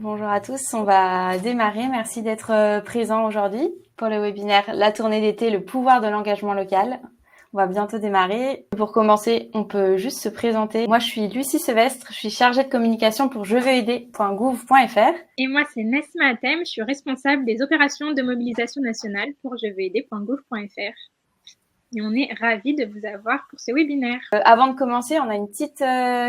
Bonjour à tous, on va démarrer. Merci d'être présents aujourd'hui pour le webinaire La tournée d'été, le pouvoir de l'engagement local. On va bientôt démarrer. Pour commencer, on peut juste se présenter. Moi, je suis Lucie Sevestre, je suis chargée de communication pour jeveuxaider.gouv.fr. Et moi, c'est Nesma Atem, je suis responsable des opérations de mobilisation nationale pour jeveuxaider.gouv.fr. Et on est ravis de vous avoir pour ce webinaire. Avant de commencer, on a une petite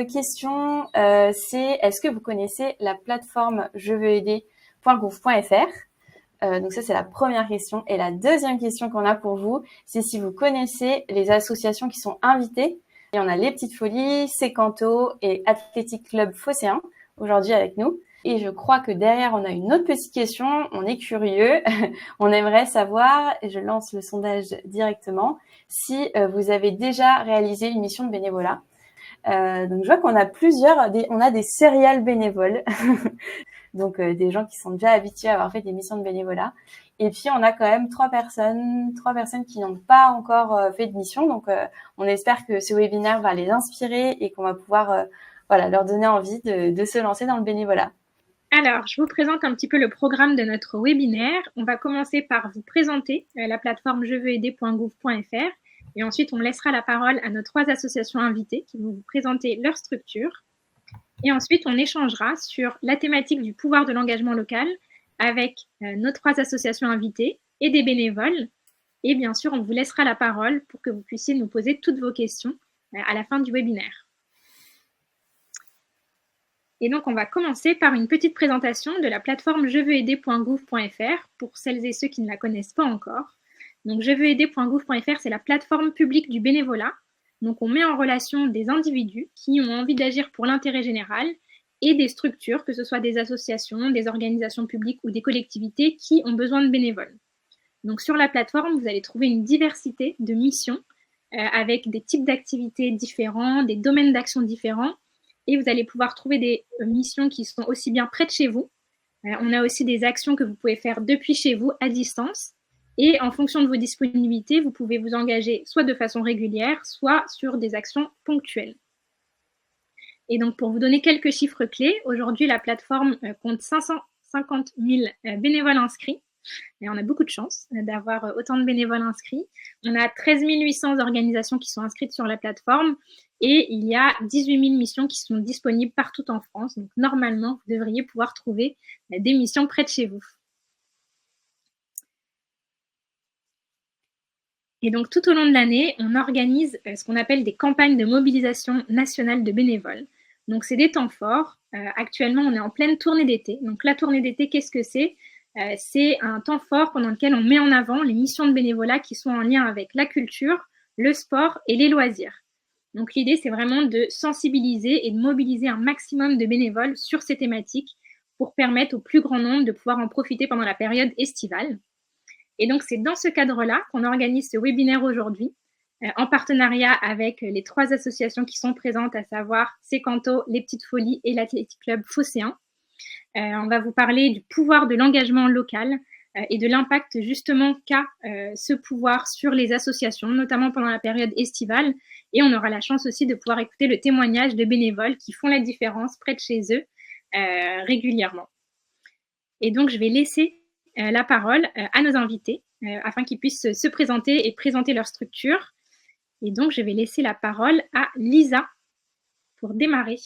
question. C'est est-ce que vous connaissez la plateforme jeveuxaider.gouv.fr? Donc ça, c'est la première question. Et la deuxième question qu'on a pour vous, c'est si vous connaissez les associations qui sont invitées. Et on a Les Petites Folies, Secanto et Athletic Club Phocéen aujourd'hui avec nous. Et je crois que derrière, on a une autre petite question. On est curieux. On aimerait savoir, et je lance le sondage directement, si vous avez déjà réalisé une mission de bénévolat. Donc je vois qu'on a on a des serial bénévoles. Donc des gens qui sont déjà habitués à avoir fait des missions de bénévolat. Et puis on a quand même trois personnes qui n'ont pas encore fait de mission. Donc on espère que ce webinaire va les inspirer et qu'on va pouvoir leur donner envie de se lancer dans le bénévolat. Alors, je vous présente un petit peu le programme de notre webinaire. On va commencer par vous présenter la plateforme jeveuxaider.gouv.fr et ensuite on laissera la parole à nos trois associations invitées qui vont vous présenter leur structure. Et ensuite, on échangera sur la thématique du pouvoir de l'engagement local avec nos trois associations invitées et des bénévoles. Et bien sûr, on vous laissera la parole pour que vous puissiez nous poser toutes vos questions à la fin du webinaire. Et donc, on va commencer par une petite présentation de la plateforme jeveuxaider.gouv.fr pour celles et ceux qui ne la connaissent pas encore. Donc, jeveuxaider.gouv.fr, c'est la plateforme publique du bénévolat. Donc, on met en relation des individus qui ont envie d'agir pour l'intérêt général et des structures, que ce soit des associations, des organisations publiques ou des collectivités qui ont besoin de bénévoles. Donc, sur la plateforme, vous allez trouver une diversité de missions avec des types d'activités différents, des domaines d'action différents. Et vous allez pouvoir trouver des missions qui sont aussi bien près de chez vous. On a aussi des actions que vous pouvez faire depuis chez vous à distance. Et en fonction de vos disponibilités, vous pouvez vous engager soit de façon régulière, soit sur des actions ponctuelles. Et donc, pour vous donner quelques chiffres clés, aujourd'hui, la plateforme compte 550 000 bénévoles inscrits. Et on a beaucoup de chance d'avoir autant de bénévoles inscrits. On a 13 800 organisations qui sont inscrites sur la plateforme et il y a 18 000 missions qui sont disponibles partout en France. Donc, normalement, vous devriez pouvoir trouver des missions près de chez vous. Et donc, tout au long de l'année, on organise ce qu'on appelle des campagnes de mobilisation nationale de bénévoles. Donc, c'est des temps forts. Actuellement, on est en pleine tournée d'été. Donc, la tournée d'été, qu'est-ce que c'est ? C'est un temps fort pendant lequel on met en avant les missions de bénévolat qui sont en lien avec la culture, le sport et les loisirs. Donc l'idée, c'est vraiment de sensibiliser et de mobiliser un maximum de bénévoles sur ces thématiques pour permettre au plus grand nombre de pouvoir en profiter pendant la période estivale. Et donc c'est dans ce cadre-là qu'on organise ce webinaire aujourd'hui, en partenariat avec les trois associations qui sont présentes, à savoir Secanto, Les Petites Folies et l'Athletic Club Phocéen. On va vous parler du pouvoir de l'engagement local et de l'impact justement qu'a ce pouvoir sur les associations, notamment pendant la période estivale. Et on aura la chance aussi de pouvoir écouter le témoignage de bénévoles qui font la différence près de chez eux régulièrement. Et donc, je vais laisser la parole à nos invités afin qu'ils puissent se présenter et présenter leur structure. Et donc, je vais laisser la parole à Lisa pour démarrer.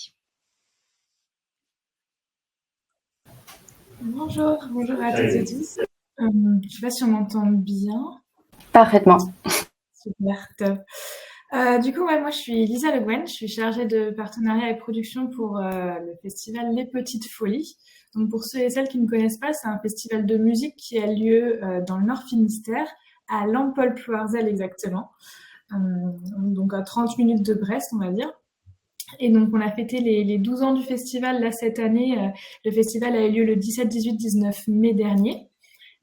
Bonjour à toutes et tous. Je ne sais pas si on m'entend bien. Parfaitement. Super, top. Du coup, moi je suis Lisa Le Guen, je suis chargée de partenariat et production pour le festival Les Petites Folies. Donc pour ceux et celles qui ne connaissent pas, c'est un festival de musique qui a lieu dans le Nord Finistère, à Lampol-Ploarzel exactement. Donc à 30 minutes de Brest, on va dire. Et donc, on a fêté les 12 ans du festival, là, cette année. Le festival a eu lieu le 17, 18, 19 mai dernier.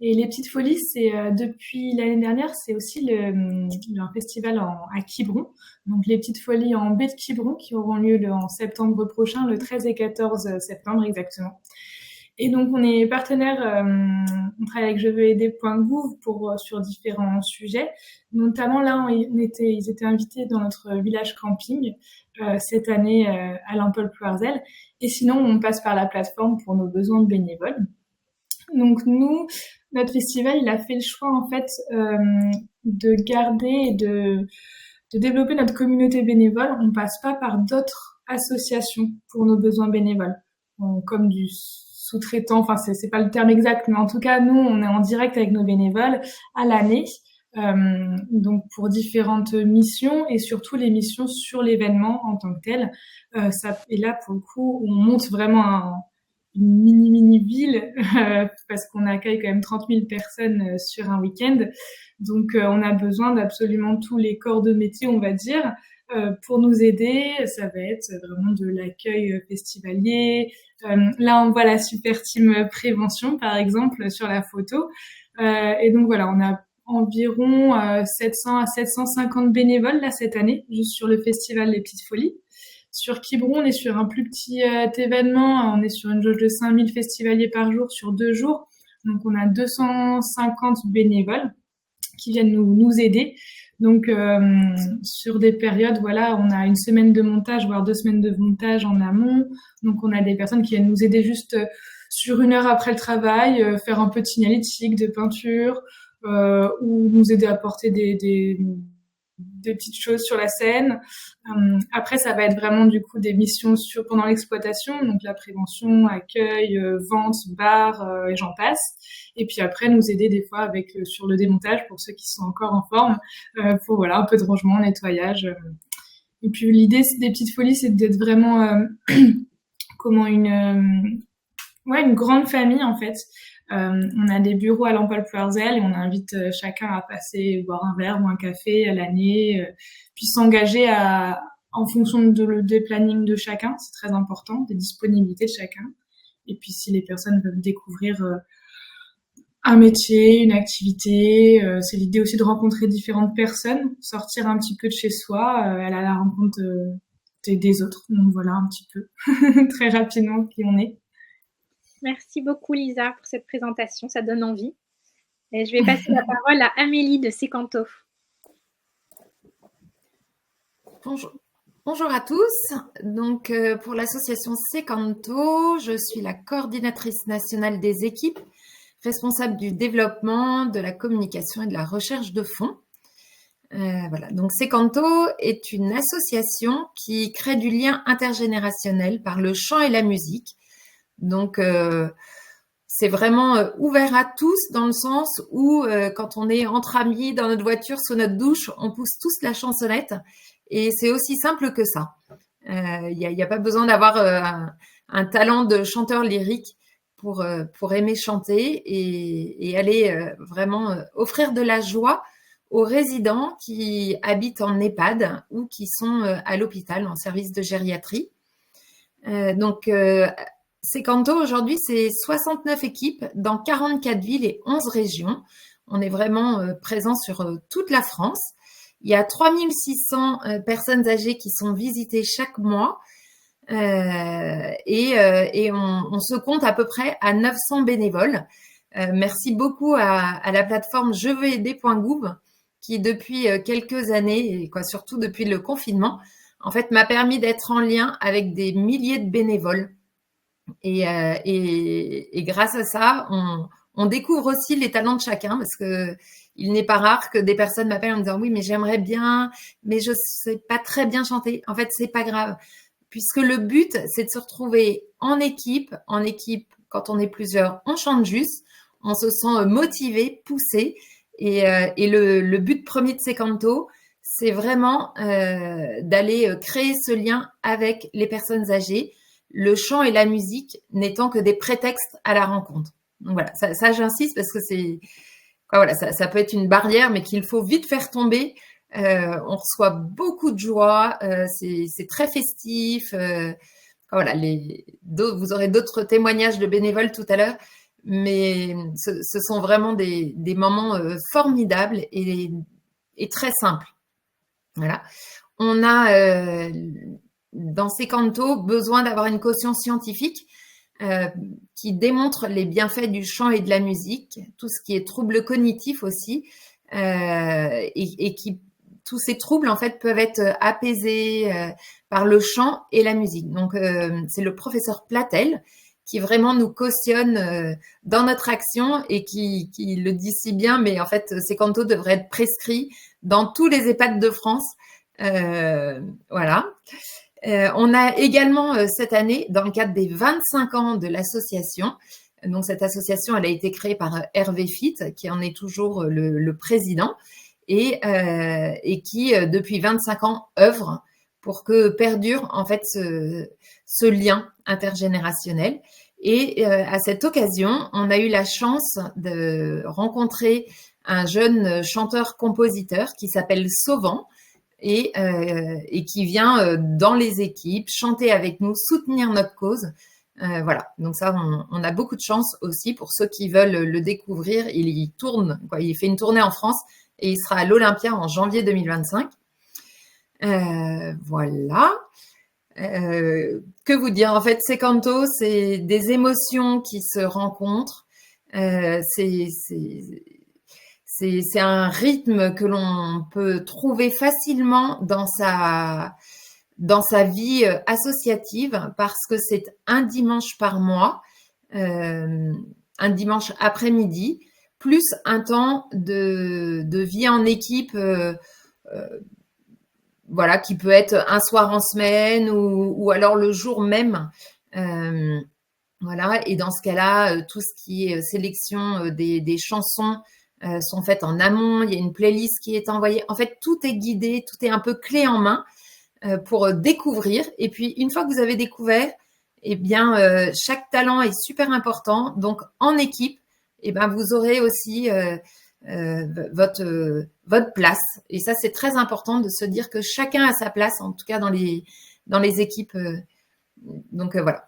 Et les Petites Folies, c'est depuis l'année dernière, c'est aussi un festival à Quiberon. Donc, les Petites Folies en baie de Quiberon qui auront lieu en septembre prochain, le 13 et 14 septembre exactement. Et donc, on est partenaire, on travaille avec jeveuxaider.gouv sur différents sujets. Notamment, là, ils étaient invités dans notre village camping cette année à Lampol-Ploerzel. Et sinon, on passe par la plateforme pour nos besoins de bénévoles. Donc, nous, notre festival, il a fait le choix, en fait, de garder et de développer notre communauté bénévole. On passe pas par d'autres associations pour nos besoins bénévoles. Comme du sous-traitant, enfin c'est pas le terme exact, mais en tout cas nous on est en direct avec nos bénévoles à l'année, donc pour différentes missions et surtout les missions sur l'événement en tant que tel. Et là pour le coup on monte vraiment une mini ville parce qu'on accueille quand même 30 000 personnes sur un week-end, donc on a besoin d'absolument tous les corps de métier, on va dire. Pour nous aider, ça va être vraiment de l'accueil festivalier. Là, on voit la super team prévention, par exemple, sur la photo. Et donc voilà, on a environ 700 à 750 bénévoles là cette année, juste sur le festival Les Petites Folies. Sur Quiberon, on est sur un plus petit événement. On est sur une jauge de 5000 festivaliers par jour sur 2 jours. Donc, on a 250 bénévoles qui viennent nous aider. Donc, sur des périodes, voilà, on a une semaine de montage, voire 2 semaines de montage en amont. Donc, on a des personnes qui viennent nous aider juste sur 1 heure après le travail, faire un peu de signalétique, de peinture, ou nous aider à porter des petites choses sur la scène. Après, ça va être vraiment du coup des missions pendant l'exploitation, donc la prévention, accueil, vente, bar, et j'en passe. Et puis après, nous aider des fois sur le démontage pour ceux qui sont encore en forme, pour voilà un peu de rangement, nettoyage. Et puis l'idée des petites folies, c'est d'être vraiment comment une grande famille en fait. On a des bureaux à Lampol-Ploerzel et on invite chacun à passer boire un verre ou un café à l'année, puis s'engager en fonction des plannings de chacun, c'est très important, des disponibilités de chacun. Et puis si les personnes veulent découvrir un métier, une activité, c'est l'idée aussi de rencontrer différentes personnes, sortir un petit peu de chez soi, aller à la rencontre des autres. Donc voilà un petit peu très rapidement qui on est. Merci beaucoup Lisa pour cette présentation, ça donne envie. Et je vais passer la parole à Amélie de Secanto. Bonjour à tous. Donc pour l'association Secanto, je suis la coordinatrice nationale des équipes, responsable du développement, de la communication et de la recherche de fonds. Voilà. Donc Secanto est une association qui crée du lien intergénérationnel par le chant et la musique. Donc, c'est vraiment ouvert à tous dans le sens où quand on est entre amis dans notre voiture, sous notre douche, on pousse tous la chansonnette et c'est aussi simple que ça. Il y a pas besoin d'avoir un talent de chanteur lyrique pour aimer chanter et aller vraiment offrir de la joie aux résidents qui habitent en EHPAD ou qui sont à l'hôpital en service de gériatrie. Donc, Secanto, aujourd'hui, c'est 69 équipes dans 44 villes et 11 régions. On est vraiment présent sur toute la France. Il y a 3600 personnes âgées qui sont visitées chaque mois et on se compte à peu près à 900 bénévoles. Merci beaucoup à la plateforme jeveuxaider.gouv qui, depuis quelques années, et surtout depuis le confinement, en fait, m'a permis d'être en lien avec des milliers de bénévoles. Et grâce à ça, on découvre aussi les talents de chacun parce que il n'est pas rare que des personnes m'appellent en me disant oui, mais j'aimerais bien, mais je sais pas très bien chanter. En fait, c'est pas grave puisque le but, c'est de se retrouver en équipe. En équipe, quand on est plusieurs, on chante juste, on se sent motivé, poussé. Et le but premier de Secanto, c'est vraiment d'aller créer ce lien avec les personnes âgées. Le chant et la musique n'étant que des prétextes à la rencontre. Donc voilà, ça j'insiste parce que ça peut être une barrière, mais qu'il faut vite faire tomber. On reçoit beaucoup de joie, c'est très festif. Voilà, vous aurez d'autres témoignages de bénévoles tout à l'heure, mais ce sont vraiment des moments formidables et très simples. Voilà, on a dans Secanto besoin d'avoir une caution scientifique. qui démontre les bienfaits du chant et de la musique, tout ce qui est troubles cognitifs aussi, et qui tous ces troubles en fait peuvent être apaisés par le chant et la musique. Donc c'est le professeur Platel qui vraiment nous cautionne dans notre action et qui le dit si bien, mais en fait ces cantos devraient être prescrits dans tous les EHPAD de France. Voilà. On a également cette année, dans le cadre des 25 ans de l'association, donc cette association, elle a été créée par Hervé Fitt, qui en est toujours le président, et qui, depuis 25 ans, œuvre pour que perdure en fait ce lien intergénérationnel. Et à cette occasion, on a eu la chance de rencontrer un jeune chanteur-compositeur qui s'appelle Sauvant, et qui vient dans les équipes chanter avec nous, soutenir notre cause. Voilà, donc ça, on a beaucoup de chance aussi pour ceux qui veulent le découvrir. Il y tourne, quoi. Il fait une tournée en France et il sera à l'Olympia en janvier 2025. Voilà. Que vous dire? En fait, ces cantos, c'est des émotions qui se rencontrent. C'est un rythme que l'on peut trouver facilement dans sa vie associative, parce que c'est un dimanche par mois, un dimanche après-midi, plus un temps de vie en équipe, voilà, qui peut être un soir en semaine ou alors le jour même. Voilà, et dans ce cas-là, tout ce qui est sélection des chansons sont faites en amont. Il y a une playlist qui est envoyée. En fait, tout est guidé, tout est un peu clé en main pour découvrir. Et puis, une fois que vous avez découvert, eh bien, chaque talent est super important. Donc, en équipe, eh ben, vous aurez aussi votre place. Et ça, c'est très important de se dire que chacun a sa place, en tout cas dans les équipes. Donc, voilà.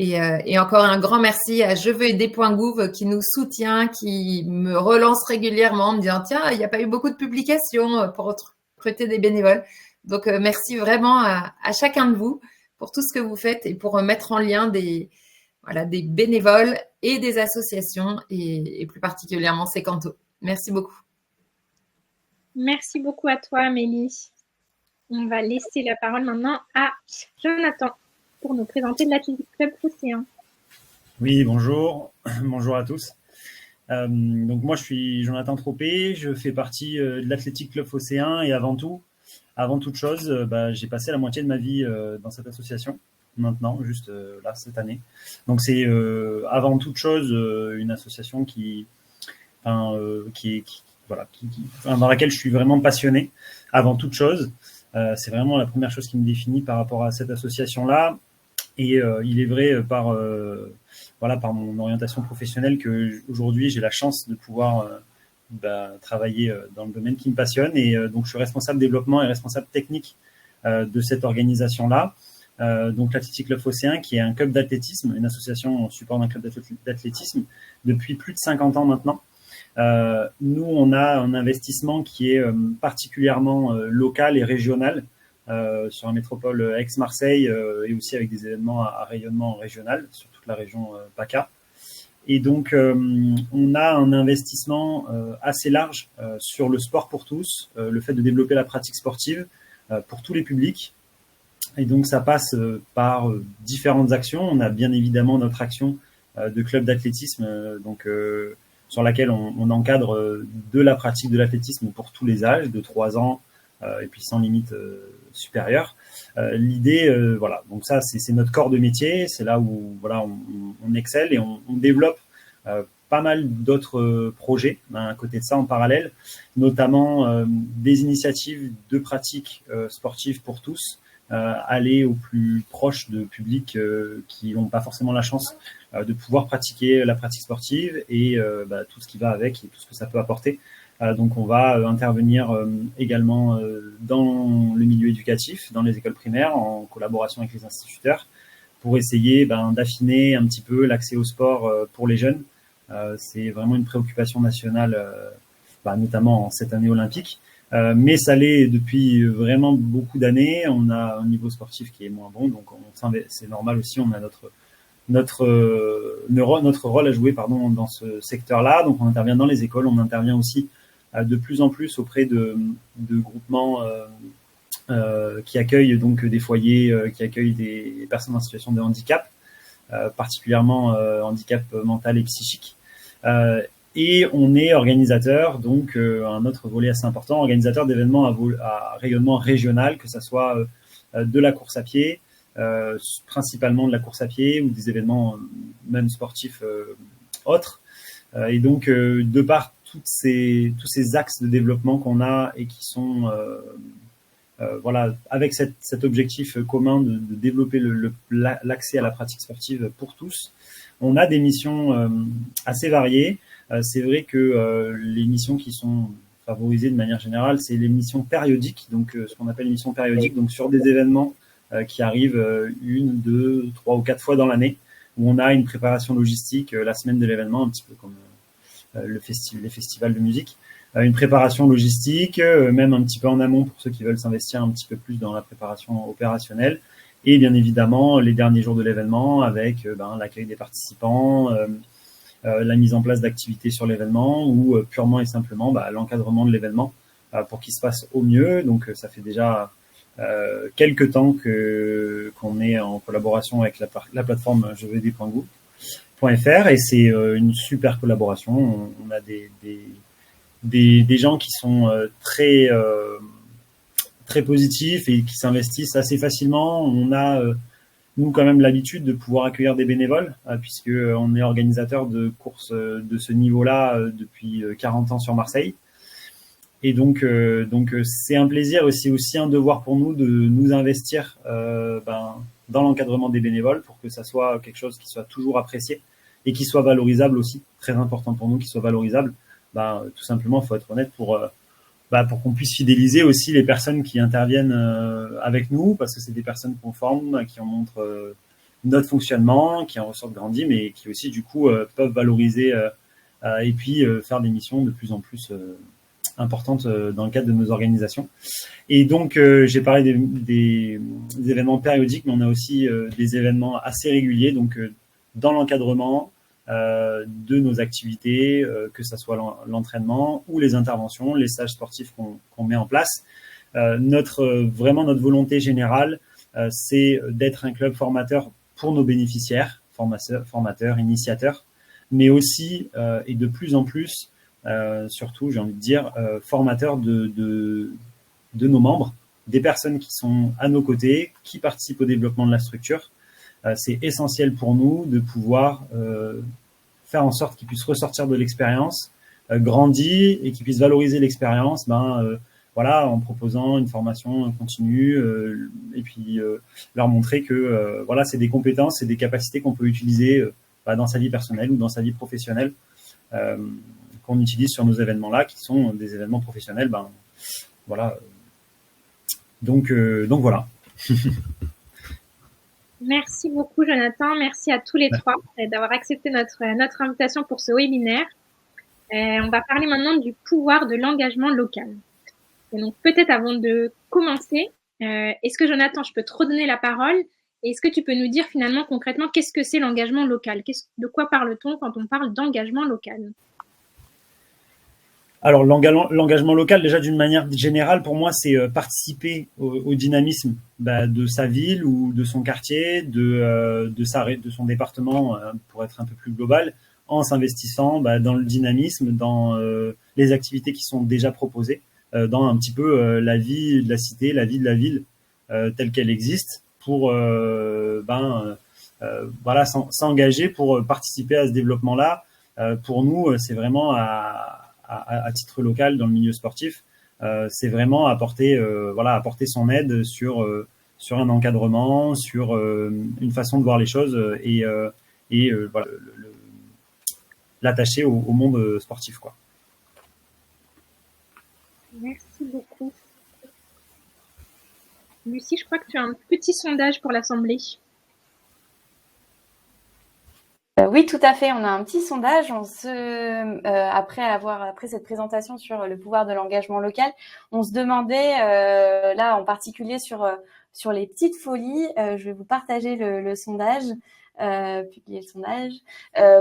Et encore un grand merci à Je veux aider.gouv qui nous soutient, qui me relance régulièrement en me disant tiens, il n'y a pas eu beaucoup de publications pour recruter des bénévoles. Donc merci vraiment à chacun de vous pour tout ce que vous faites et pour mettre en lien des bénévoles et des associations et plus particulièrement ces cantos. Merci beaucoup. Merci beaucoup à toi, Amélie. On va laisser la parole maintenant à Jonathan pour nous présenter l'Athletic Club Phocéen. Oui, bonjour. Bonjour à tous. Donc moi, je suis Jonathan Tropé, je fais partie de l'Athletic Club Phocéen et avant toute chose, j'ai passé la moitié de ma vie dans cette association, maintenant, juste là, cette année. Donc c'est avant toute chose une association dans laquelle je suis vraiment passionné, avant toute chose. C'est vraiment la première chose qui me définit par rapport à cette association-là. Et il est vrai par mon orientation professionnelle que aujourd'hui j'ai la chance de pouvoir travailler dans le domaine qui me passionne. Et donc je suis responsable développement et responsable technique de cette organisation-là. Donc l'Athletic Club Phocéen, qui est un club d'athlétisme, une association en support d'un club d'athlétisme depuis plus de 50 ans maintenant. Nous, on a un investissement qui est particulièrement local et régional sur la métropole Aix-Marseille et aussi avec des événements à rayonnement régional sur toute la région PACA. Et donc, on a un investissement assez large sur le sport pour tous, le fait de développer la pratique sportive pour tous les publics. Et donc, ça passe par différentes actions. On a bien évidemment notre action de club d'athlétisme, sur laquelle on encadre de la pratique de l'athlétisme pour tous les âges, de 3 ans et puis sans limite supérieure. L'idée, donc ça, c'est notre corps de métier, c'est là où on excelle et on développe pas mal d'autres projets à côté de ça en parallèle, notamment des initiatives de pratique sportive pour tous, aller au plus proche de publics qui n'ont pas forcément la chance de pouvoir pratiquer la pratique sportive et tout ce qui va avec et tout ce que ça peut apporter. Donc on va intervenir également dans le milieu éducatif, dans les écoles primaires, en collaboration avec les instituteurs, pour essayer d'affiner un petit peu l'accès au sport pour les jeunes. C'est vraiment une préoccupation nationale, notamment en cette année olympique. Mais ça l'est depuis vraiment beaucoup d'années. On a un niveau sportif qui est moins bon, donc c'est normal aussi. On a notre rôle à jouer dans ce secteur-là. Donc, on intervient dans les écoles, on intervient aussi de plus en plus auprès de groupements qui accueillent donc des foyers, qui accueillent des personnes en situation de handicap, particulièrement handicap mental et psychique. Et on est organisateur, donc un autre volet assez important, organisateur d'événements à rayonnement régional, que ça soit de la course à pied, principalement de la course à pied ou des événements même sportifs autres. Et donc, de par tous ces axes de développement qu'on a et qui sont voilà, avec cet objectif commun de développer l'accès à la pratique sportive pour tous, on a des missions assez variées. C'est vrai que les missions qui sont favorisées de manière générale, c'est les missions périodiques, donc ce qu'on appelle les missions périodiques, donc sur des événements qui arrivent 1, 2, 3 ou 4 fois dans l'année, où on a une préparation logistique la semaine de l'événement, un petit peu comme les festivals de musique. Une préparation logistique, même un petit peu en amont pour ceux qui veulent s'investir un petit peu plus dans la préparation opérationnelle. Et bien évidemment, les derniers jours de l'événement avec l'accueil des participants, la mise en place d'activités sur l'événement ou purement et simplement l'encadrement de l'événement pour qu'il se passe au mieux. Donc, ça fait déjà quelques temps qu'on est en collaboration avec la plateforme jeveuxaider.gouv.fr et c'est une super collaboration. On a des gens qui sont très positifs et qui s'investissent assez facilement. On a nous quand même l'habitude de pouvoir accueillir des bénévoles puisque on est organisateur de courses de ce niveau-là depuis 40 ans sur Marseille. Et donc c'est un plaisir et c'est aussi un devoir pour nous de nous investir dans l'encadrement des bénévoles pour que ça soit quelque chose qui soit toujours apprécié et qui soit valorisable aussi. Très important pour nous qu'il soit valorisable. Tout simplement, il faut être honnête pour qu'on puisse fidéliser aussi les personnes qui interviennent avec nous, parce que c'est des personnes conformes qui en montrent notre fonctionnement, qui en ressortent grandis, mais qui aussi du coup peuvent valoriser et puis faire des missions de plus en plus importantes dans le cadre de nos organisations. Et donc j'ai parlé des événements périodiques, mais on a aussi des événements assez réguliers, donc dans l'encadrement de nos activités, que ce soit l'entraînement ou les interventions, les stages sportifs qu'on met en place. Notre volonté générale, c'est d'être un club formateur pour nos bénéficiaires, formateurs, initiateurs, mais aussi, et de plus en plus, surtout, j'ai envie de dire, formateurs de nos membres, des personnes qui sont à nos côtés, qui participent au développement de la structure. C'est essentiel pour nous de pouvoir faire en sorte qu'ils puissent ressortir de l'expérience, grandir et qu'ils puissent valoriser l'expérience en proposant une formation continue et puis leur montrer que c'est des compétences et des capacités qu'on peut utiliser dans sa vie personnelle ou dans sa vie professionnelle qu'on utilise sur nos événements-là qui sont des événements professionnels. Donc voilà. Merci beaucoup, Jonathan. Merci à tous les trois d'avoir accepté notre invitation pour ce webinaire. On va parler maintenant du pouvoir de l'engagement local. Et donc, peut-être avant de commencer, est-ce que, Jonathan, je peux te redonner la parole? Et est-ce que tu peux nous dire finalement concrètement qu'est-ce que c'est l'engagement local? De quoi parle-t-on quand on parle d'engagement local? Alors, l'engagement local, déjà d'une manière générale, pour moi, c'est participer au dynamisme de sa ville ou de son quartier, de son département, pour être un peu plus global, en s'investissant dans le dynamisme, dans les activités qui sont déjà proposées, dans un petit peu la vie de la cité, la vie de la ville telle qu'elle existe, pour s'engager pour participer à ce développement-là. Pour nous, c'est vraiment à titre local dans le milieu sportif, c'est vraiment apporter son aide sur un encadrement, sur une façon de voir les choses et l'attacher au monde sportif, quoi. Merci beaucoup. Lucie, je crois que tu as un petit sondage pour l'Assemblée. Oui, tout à fait. On a un petit sondage. Après cette présentation sur le pouvoir de l'engagement local, on se demandait, là en particulier sur les petites folies, je vais vous partager le sondage. publier son âge.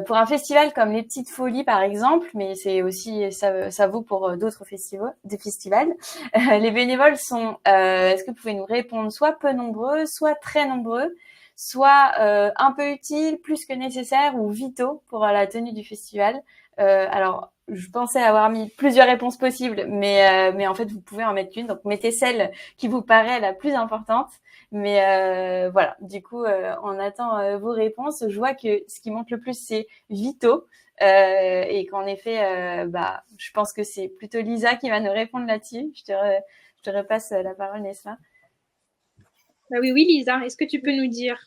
Pour un festival comme les Petites Folies, par exemple, mais c'est aussi ça vaut pour d'autres festivals. Les bénévoles sont, est-ce que vous pouvez nous répondre, soit peu nombreux, soit très nombreux, soit un peu utiles, plus que nécessaire, ou vitaux pour la tenue du festival. Alors, je pensais avoir mis plusieurs réponses possibles, mais en fait, vous pouvez en mettre qu'une. Donc, mettez celle qui vous paraît la plus importante. Mais voilà, du coup, on attend vos réponses. Je vois que ce qui monte le plus, c'est vitaux. Et qu'en effet, je pense que c'est plutôt Lisa qui va nous répondre là-dessus. Je te repasse la parole, Nesla. Oui, Lisa, est-ce que tu peux nous dire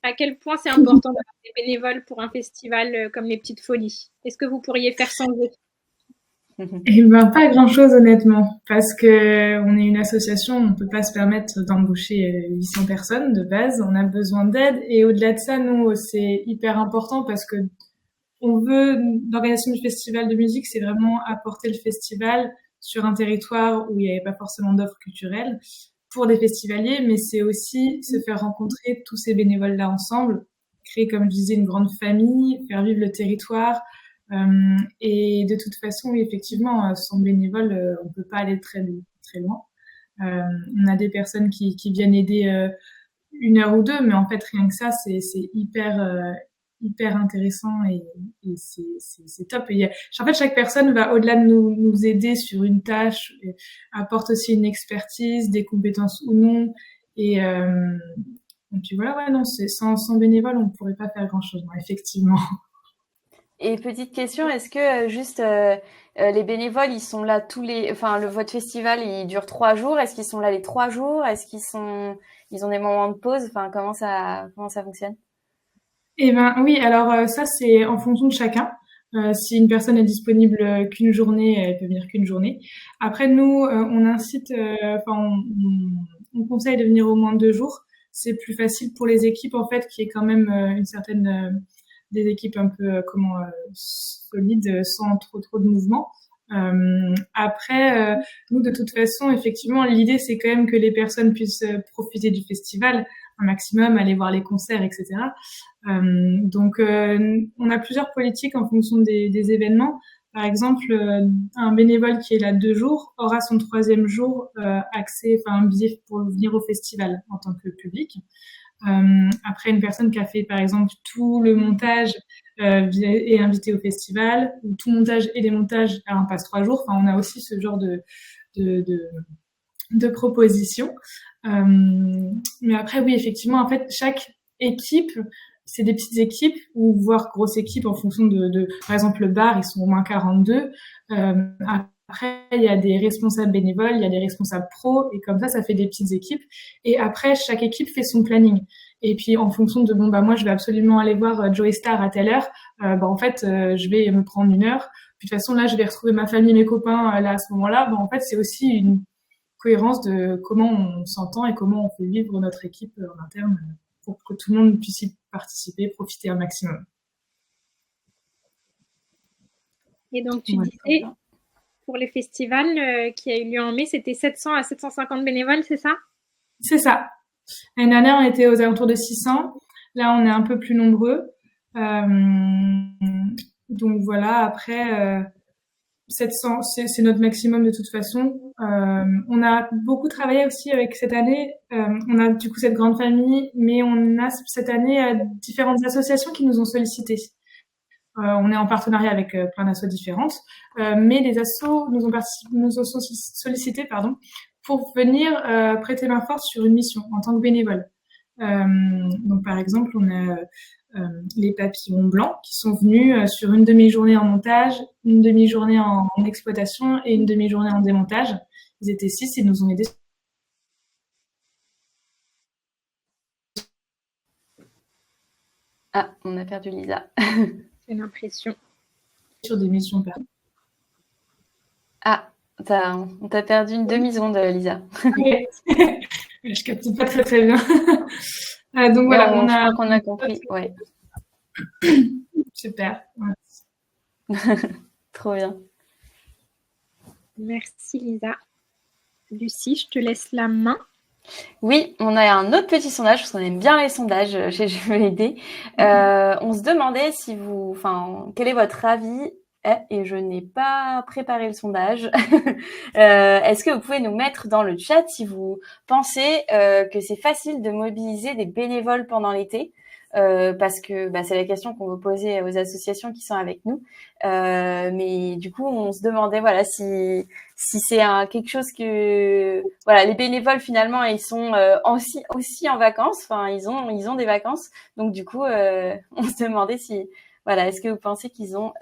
à quel point c'est important d'avoir des bénévoles pour un festival comme les Petites Folies? Est-ce que vous pourriez faire sans eux? Eh ben, pas grand-chose honnêtement, parce que on est une association, on peut pas se permettre d'embaucher 800 personnes de base, on a besoin d'aide et au-delà de ça, nous, c'est hyper important parce que l'organisation du festival de musique, c'est vraiment apporter le festival sur un territoire où il n'y avait pas forcément d'offres culturelles pour des festivaliers, mais c'est aussi se faire rencontrer tous ces bénévoles-là ensemble, créer, comme je disais, une grande famille, faire vivre le territoire. Et de toute façon, oui, effectivement, sans bénévoles, on peut pas aller très, très loin. On a des personnes qui viennent aider 1 heure ou 2, mais en fait, rien que ça, c'est hyper intéressant et c'est top. Et en fait, chaque personne va au-delà de nous aider sur une tâche, apporte aussi une expertise, des compétences ou non. Et puis voilà, ouais, non, sans bénévoles, on pourrait pas faire grand-chose, non, effectivement. Et petite question, est-ce que juste les bénévoles, ils sont là votre festival, il dure 3 jours. Est-ce qu'ils sont là les 3 jours? Est-ce ils ont des moments de pause? Enfin, comment ça fonctionne? Eh ben oui, alors ça c'est en fonction de chacun. Si une personne est disponible qu'une journée, elle peut venir qu'une journée. Après nous, on incite, on conseille de venir au moins 2 jours. C'est plus facile pour les équipes en fait, qui est quand même une certaine des équipes un peu solides, sans trop de mouvement. Après, nous de toute façon, effectivement, l'idée c'est quand même que les personnes puissent profiter du festival un maximum, aller voir les concerts, etc. Donc, on a plusieurs politiques en fonction des événements. Par exemple, un bénévole qui est là 2 jours aura son 3e jour un billet pour venir au festival en tant que public. Après, une personne qui a fait, par exemple, tout le montage est invitée au festival, ou tout montage et démontage, alors on passe 3 jours. Enfin, on a aussi ce genre de propositions. Mais après, oui, effectivement, en fait, chaque équipe, c'est des petites équipes ou voire grosses équipes en fonction par exemple, le bar, ils sont au moins 42. Après, il y a des responsables bénévoles, il y a des responsables pros, et comme ça fait des petites équipes. Et après, chaque équipe fait son planning. Et puis, en fonction de, moi, je vais absolument aller voir Joey Star à telle heure, en fait, je vais me prendre 1 heure. Puis, de toute façon, là, je vais retrouver ma famille, mes copains, là, à ce moment-là. En fait, c'est aussi une cohérence de comment on s'entend et comment on fait vivre notre équipe en interne pour que tout le monde puisse y participer, profiter un maximum. Et donc, tu disais, pour les festivals qui a eu lieu en mai, c'était 700 à 750 bénévoles, c'est ça? C'est ça. L'année dernière, on était aux alentours de 600. Là, on est un peu plus nombreux. Donc voilà, après, 700, c'est notre maximum de toute façon. On a beaucoup travaillé aussi avec cette année. On a du coup cette grande famille, mais on a cette année différentes associations qui nous ont sollicités. On est en partenariat avec plein d'assauts différentes, mais les assos nous ont sollicité pour venir prêter main forte sur une mission en tant que bénévole. Donc par exemple, on a les papillons blancs qui sont venus sur une demi-journée en montage, une demi-journée en exploitation et une demi-journée en démontage. Ils étaient 6 et nous ont aidés. Ah, on a perdu Lisa. J'ai l'impression. Sur des missions perdues. Ah, on t'a perdu une demi-seconde, Lisa. Okay. Je capte pas très bien. Donc voilà, je crois qu'on a compris. Ouais. Super. Trop bien. Merci Lisa. Lucie, je te laisse la main. Oui, on a un autre petit sondage, parce qu'on aime bien les sondages chez Je veux aider. On se demandait quel est votre avis? Et je n'ai pas préparé le sondage. Est-ce que vous pouvez nous mettre dans le chat si vous pensez que c'est facile de mobiliser des bénévoles pendant l'été? Parce que c'est la question qu'on veut poser aux associations qui sont avec nous. Mais du coup, on se demandait si c'est quelque chose que les bénévoles finalement ils sont aussi en vacances, enfin ils ont des vacances, donc du coup on se demandait si est-ce que vous pensez qu'ils ont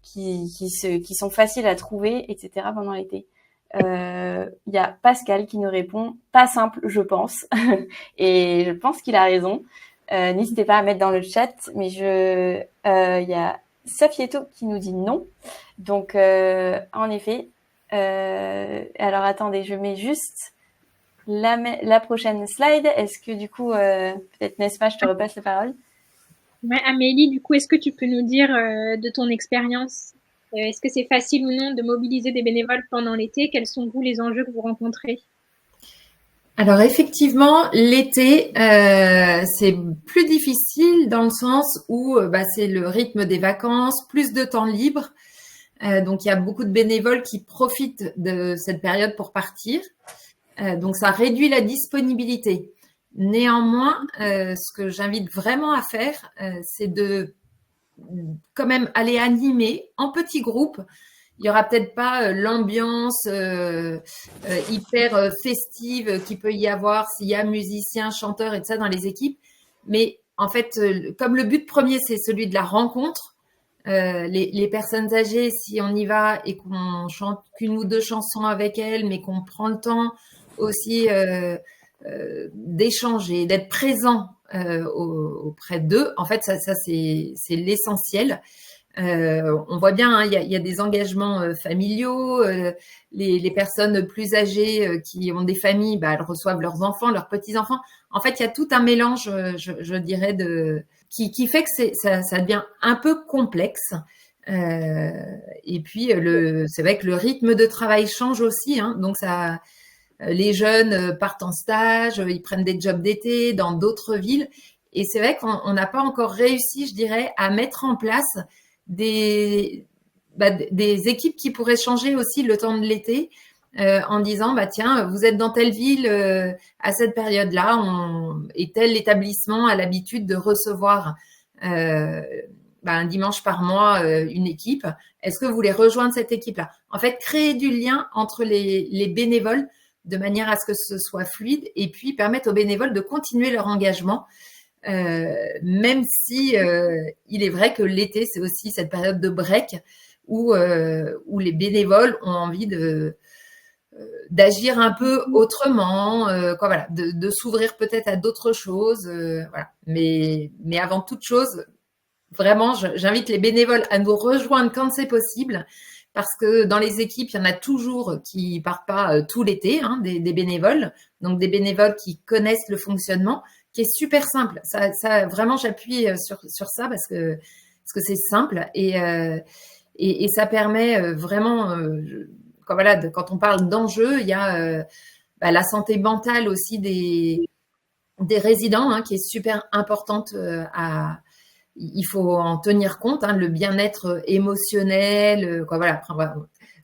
qui sont faciles à trouver, etc. pendant l'été. Il y a Pascal qui nous répond pas simple, je pense, et je pense qu'il a raison. N'hésitez pas à mettre dans le chat, mais il y a Safieto qui nous dit non. Donc, en effet, alors attendez, je mets juste la prochaine slide. Est-ce que du coup, peut-être Nesma, je te repasse la parole. Ouais, Amélie, du coup, est-ce que tu peux nous dire de ton expérience, est-ce que c'est facile ou non de mobiliser des bénévoles pendant l'été? Quels sont, vous, les enjeux que vous rencontrez? Alors effectivement, l'été, c'est plus difficile dans le sens où c'est le rythme des vacances, plus de temps libre. Donc il y a beaucoup de bénévoles qui profitent de cette période pour partir. Donc ça réduit la disponibilité. Néanmoins, ce que j'invite vraiment à faire, c'est de quand même aller animer en petits groupes. Il n'y aura peut-être pas l'ambiance hyper festive qu'il peut y avoir s'il y a musiciens, chanteurs et tout ça dans les équipes. Mais en fait, comme le but premier, c'est celui de la rencontre, les personnes âgées, si on y va et qu'on chante qu'une ou deux chansons avec elles, mais qu'on prend le temps aussi d'échanger, d'être présent auprès d'eux, en fait, ça c'est l'essentiel. On voit bien, il y a des engagements familiaux. Les personnes plus âgées qui ont des familles, elles reçoivent leurs enfants, leurs petits-enfants. En fait, il y a tout un mélange, je dirais, qui fait que ça devient un peu complexe. Et puis, c'est vrai que le rythme de travail change aussi. Donc, les jeunes partent en stage, ils prennent des jobs d'été dans d'autres villes. Et c'est vrai qu'on n'a pas encore réussi, je dirais, à mettre en place des équipes qui pourraient changer aussi le temps de l'été en disant tiens, vous êtes dans telle ville à cette période-là et tel établissement a l'habitude de recevoir un dimanche par mois une équipe. Est-ce que vous voulez rejoindre cette équipe-là? En fait, créer du lien entre les bénévoles de manière à ce que ce soit fluide et puis permettre aux bénévoles de continuer leur engagement. Même si il est vrai que l'été, c'est aussi cette période de break où les bénévoles ont envie d'agir un peu autrement, de s'ouvrir peut-être à d'autres choses. Voilà. Mais avant toute chose, vraiment, j'invite les bénévoles à nous rejoindre quand c'est possible, parce que dans les équipes, il y en a toujours qui partent pas tout l'été, des bénévoles, donc des bénévoles qui connaissent le fonctionnement, qui est super simple. Ça vraiment, j'appuie sur ça parce que c'est simple et ça permet vraiment, quand on parle d'enjeux, il y a la santé mentale aussi des résidents qui est super importante il faut en tenir compte, le bien-être émotionnel, Après,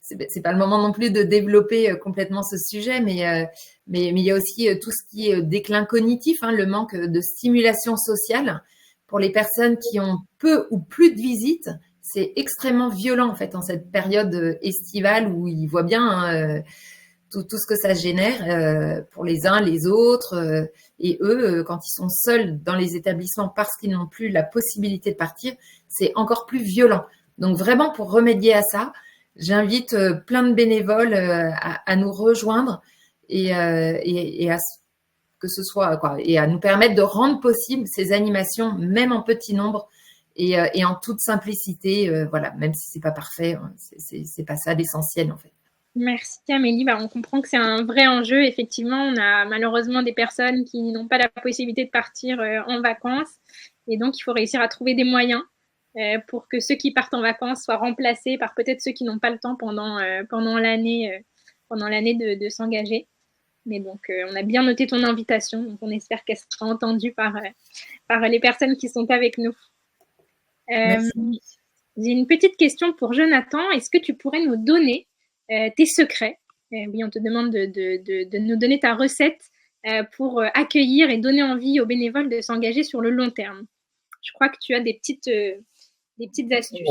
c'est pas le moment non plus de développer complètement ce sujet, mais il y a aussi tout ce qui est déclin cognitif, le manque de stimulation sociale pour les personnes qui ont peu ou plus de visites. C'est extrêmement violent en fait en cette période estivale où ils voient bien tout ce que ça génère pour les uns, les autres. Et eux, quand ils sont seuls dans les établissements parce qu'ils n'ont plus la possibilité de partir, c'est encore plus violent. Donc vraiment, pour remédier à ça, j'invite plein de bénévoles à nous rejoindre et à que ce soit et à nous permettre de rendre possible ces animations, même en petit nombre et en toute simplicité. Même si c'est pas parfait, c'est pas ça l'essentiel en fait. Merci Amélie. On comprend que c'est un vrai enjeu. Effectivement, on a malheureusement des personnes qui n'ont pas la possibilité de partir en vacances. Et donc, il faut réussir à trouver des moyens pour que ceux qui partent en vacances soient remplacés par peut-être ceux qui n'ont pas le temps pendant l'année de s'engager. Mais donc, on a bien noté ton invitation. Donc, on espère qu'elle sera entendue par les personnes qui sont avec nous. Merci. J'ai une petite question pour Jonathan. Est-ce que tu pourrais nous donner tes secrets? Oui, on te demande de nous donner ta recette pour accueillir et donner envie aux bénévoles de s'engager sur le long terme. Je crois que tu as des petites astuces.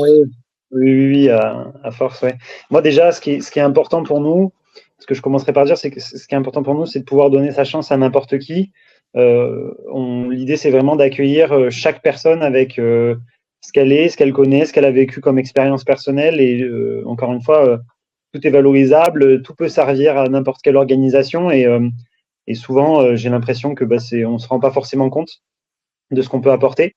Oui, oui, à force, ouais. Moi, déjà, ce qui est important pour nous, ce que je commencerai par dire, c'est que ce qui est important pour nous, c'est de pouvoir donner sa chance à n'importe qui. L'idée, c'est vraiment d'accueillir chaque personne avec ce qu'elle est, ce qu'elle connaît, ce qu'elle a vécu comme expérience personnelle. Et encore une fois, tout est valorisable, tout peut servir à n'importe quelle organisation. Et souvent, j'ai l'impression que on ne se rend pas forcément compte de ce qu'on peut apporter.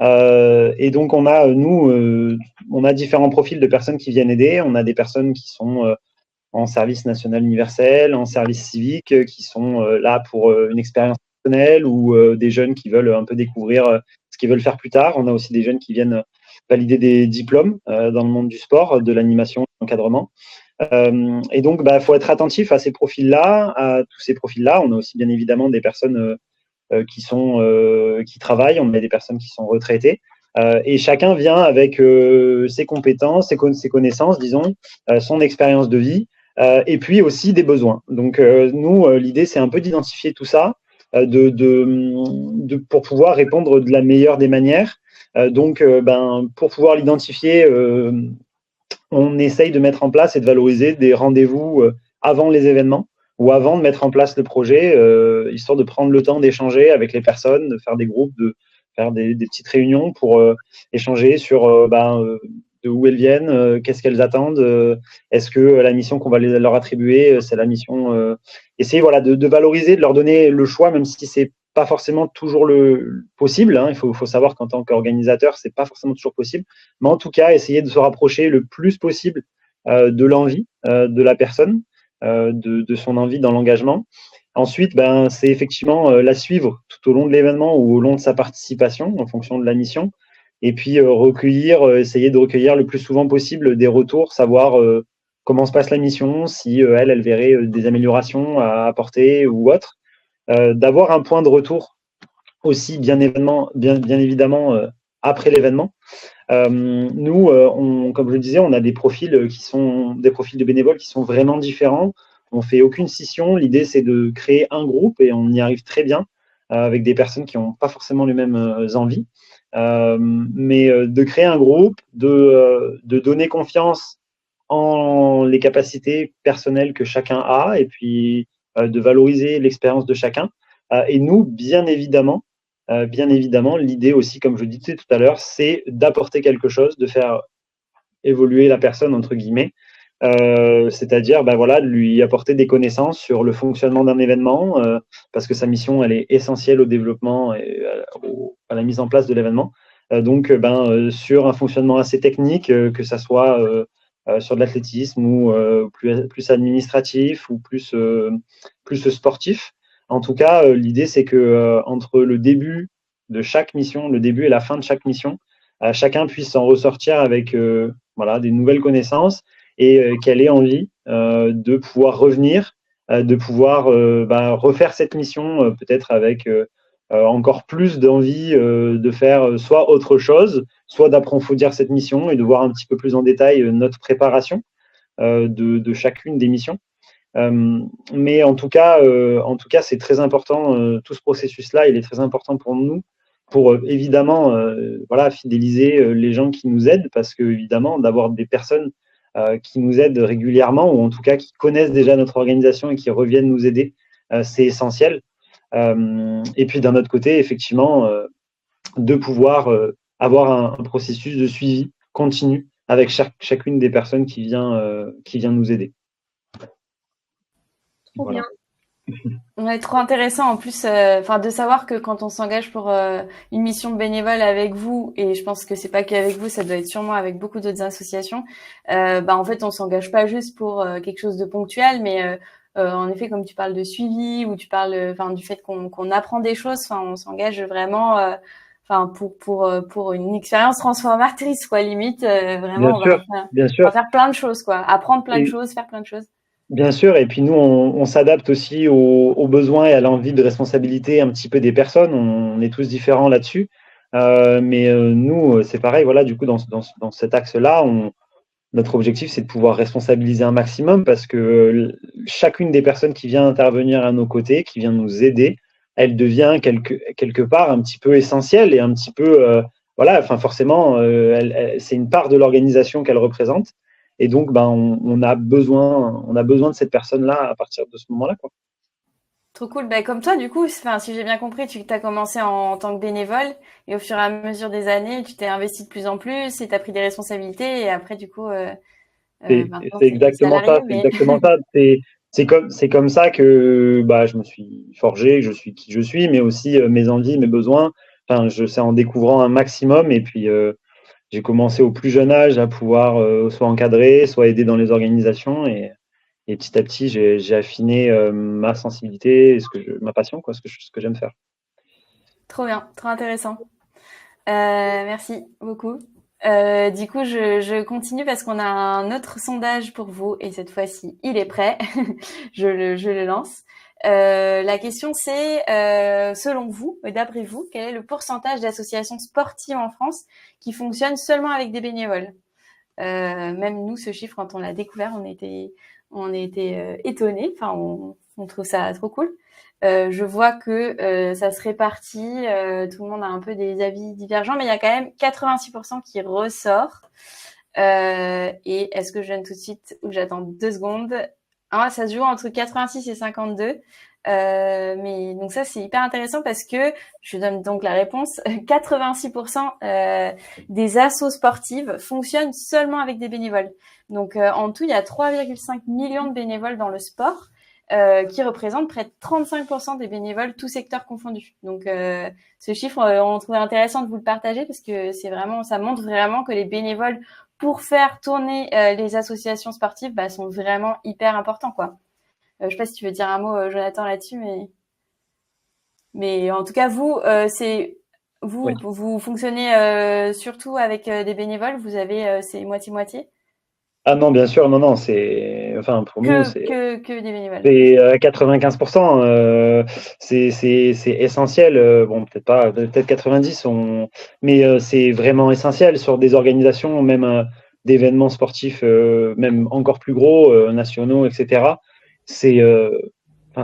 Et donc, on a différents profils de personnes qui viennent aider. On a des personnes qui sont en service national universel, en service civique, qui sont là pour une expérience personnelle ou des jeunes qui veulent un peu découvrir ce qu'ils veulent faire plus tard. On a aussi des jeunes qui viennent valider des diplômes dans le monde du sport, de l'animation, de l'encadrement. Et donc, faut être attentif à ces profils-là, à tous ces profils-là. On a aussi bien évidemment des personnes qui travaillent, on a des personnes qui sont retraitées. Et chacun vient avec ses compétences, ses connaissances, disons, son expérience de vie, et puis aussi des besoins. Donc, nous, l'idée, c'est un peu d'identifier tout ça, pour pouvoir répondre de la meilleure des manières. Donc, pour pouvoir l'identifier, on essaye de mettre en place et de valoriser des rendez-vous avant les événements ou avant de mettre en place le projet, histoire de prendre le temps d'échanger avec les personnes, de faire des groupes, de faire des petites réunions pour échanger sur de où elles viennent, qu'est-ce qu'elles attendent, est-ce que la mission qu'on va leur attribuer, c'est la mission… essayer de valoriser, de leur donner le choix, même si c'est pas forcément toujours le possible. Hein. Il faut savoir qu'en tant qu'organisateur, c'est pas forcément toujours possible. Mais en tout cas, essayer de se rapprocher le plus possible de l'envie de la personne, de son envie dans l'engagement. Ensuite, c'est effectivement la suivre tout au long de l'événement ou au long de sa participation en fonction de la mission. Et puis essayer de recueillir le plus souvent possible des retours, savoir comment se passe la mission, si elle verrait des améliorations à apporter ou autre. D'avoir un point de retour aussi bien évidemment après l'événement. Nous, comme je le disais, on a des profils qui sont des profils de bénévoles qui sont vraiment différents. On fait aucune scission. L'idée, c'est de créer un groupe et on y arrive très bien avec des personnes qui n'ont pas forcément les mêmes envies. Mais de créer un groupe, de donner confiance en les capacités personnelles que chacun a et puis de valoriser l'expérience de chacun. Et nous, bien évidemment, l'idée aussi, comme je disais tout à l'heure, c'est d'apporter quelque chose, de faire évoluer la personne, entre guillemets, c'est-à-dire de lui apporter des connaissances sur le fonctionnement d'un événement, parce que sa mission, elle est essentielle au développement et à la mise en place de l'événement. Donc, sur un fonctionnement assez technique, que ça soit sur de l'athlétisme ou plus administratif ou plus sportif. En tout cas, l'idée, c'est que entre le début de chaque mission, le début et la fin de chaque mission, chacun puisse s'en ressortir avec des nouvelles connaissances et qu'elle ait envie de pouvoir revenir, de pouvoir refaire cette mission peut-être avec encore plus d'envie de faire soit autre chose, soit d'approfondir cette mission et de voir un petit peu plus en détail notre préparation de chacune des missions. Mais en tout cas, c'est très important, tout ce processus-là, il est très important pour nous, pour évidemment fidéliser les gens qui nous aident, parce que évidemment, d'avoir des personnes qui nous aident régulièrement, ou en tout cas qui connaissent déjà notre organisation et qui reviennent nous aider, c'est essentiel. Et puis d'un autre côté, effectivement, de pouvoir avoir un processus de suivi continu avec chacune des personnes qui vient nous aider. Trop bien. Ouais, trop intéressant en plus de savoir que quand on s'engage pour une mission bénévole avec vous, et je pense que c'est pas qu'avec vous, ça doit être sûrement avec beaucoup d'autres associations, en fait on s'engage pas juste pour quelque chose de ponctuel, mais en effet comme tu parles de suivi ou tu parles du fait qu'on apprend des choses, on s'engage vraiment pour une expérience transformatrice quoi, limite vraiment bien sûr. On va faire plein de choses quoi, apprendre plein de choses, faire plein de choses. Bien sûr, et puis nous, on s'adapte aussi aux besoins et à l'envie de responsabilité un petit peu des personnes. On est tous différents là-dessus. Mais nous, c'est pareil, voilà, du coup, dans cet axe-là, notre objectif, c'est de pouvoir responsabiliser un maximum parce que chacune des personnes qui vient intervenir à nos côtés, qui vient nous aider, elle devient quelque part un petit peu essentielle et un petit peu, voilà, enfin forcément, c'est une part de l'organisation qu'elle représente. Et donc, ben, on a besoin de cette personne-là à partir de ce moment-là, quoi. Trop cool. Bah, comme toi, du coup, enfin, si j'ai bien compris, tu as commencé en tant que bénévole et au fur et à mesure des années, tu t'es investi de plus en plus et tu as pris des responsabilités et après, du coup, maintenant, C'est t'es exactement salarié, ça. C'est mais exactement ça. C'est comme ça que bah, je me suis forgé, que je suis qui je suis, mais aussi mes envies, mes besoins. Enfin, c'est en découvrant un maximum. Et puis, j'ai commencé au plus jeune âge à pouvoir soit encadrer, soit aider dans les organisations. Et petit à petit, j'ai affiné ma sensibilité, et ma passion, quoi, ce que j'aime faire. trop bien, trop intéressant. Merci beaucoup. Du coup, je continue parce qu'on a un autre sondage pour vous et cette fois-ci, il est prêt. Je le lance. La question c'est, selon vous, d'après vous, quel est le pourcentage d'associations sportives en France qui fonctionnent seulement avec des bénévoles? Même nous, ce chiffre, quand on l'a découvert, on était étonnés. Enfin, on trouve ça trop cool. Je vois que ça se répartit. Tout le monde a un peu des avis divergents, mais il y a quand même 86% qui ressort. Et est-ce que je donne tout de suite ou j'attends 2 secondes? Ça se joue entre 86 et 52. Mais donc ça, c'est hyper intéressant parce que je donne donc la réponse. 86% des assos sportives fonctionnent seulement avec des bénévoles. Donc en tout, il y a 3,5 millions de bénévoles dans le sport. Qui représente près de 35% des bénévoles, tous secteurs confondus. Donc, ce chiffre, on trouvait intéressant de vous le partager parce que ça montre vraiment que les bénévoles, pour faire tourner les associations sportives, sont vraiment hyper importants, quoi. Je sais pas si tu veux dire un mot, Jonathan, là-dessus, mais en tout cas, vous, Oui. vous fonctionnez surtout avec des bénévoles. Vous avez c'est moitié-moitié. Ah non, bien sûr, non, enfin, pour nous, Que des bénévoles. c'est 95%. C'est essentiel. Bon, peut-être 90, mais c'est vraiment essentiel sur des organisations, même d'événements sportifs, même encore plus gros, nationaux, etc. C'est, enfin,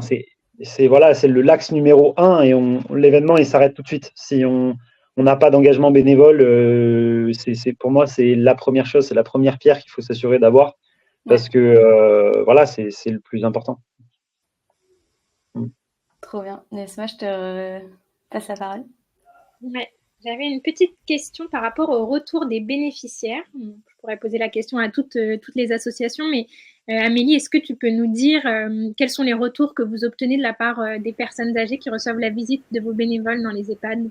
voilà, c'est l'axe numéro 1 et l'événement il s'arrête tout de suite. Si on n'a pas d'engagement bénévole, pour moi c'est la première chose, c'est la première pierre qu'il faut s'assurer d'avoir parce Ouais. que voilà, c'est le plus important. Trop bien. Nesma, je te passe la parole. Ouais. J'avais une petite question par rapport au retour des bénéficiaires. Je pourrais poser la question à toutes les associations, mais Amélie, est-ce que tu peux nous dire quels sont les retours que vous obtenez de la part des personnes âgées qui reçoivent la visite de vos bénévoles dans les EHPAD?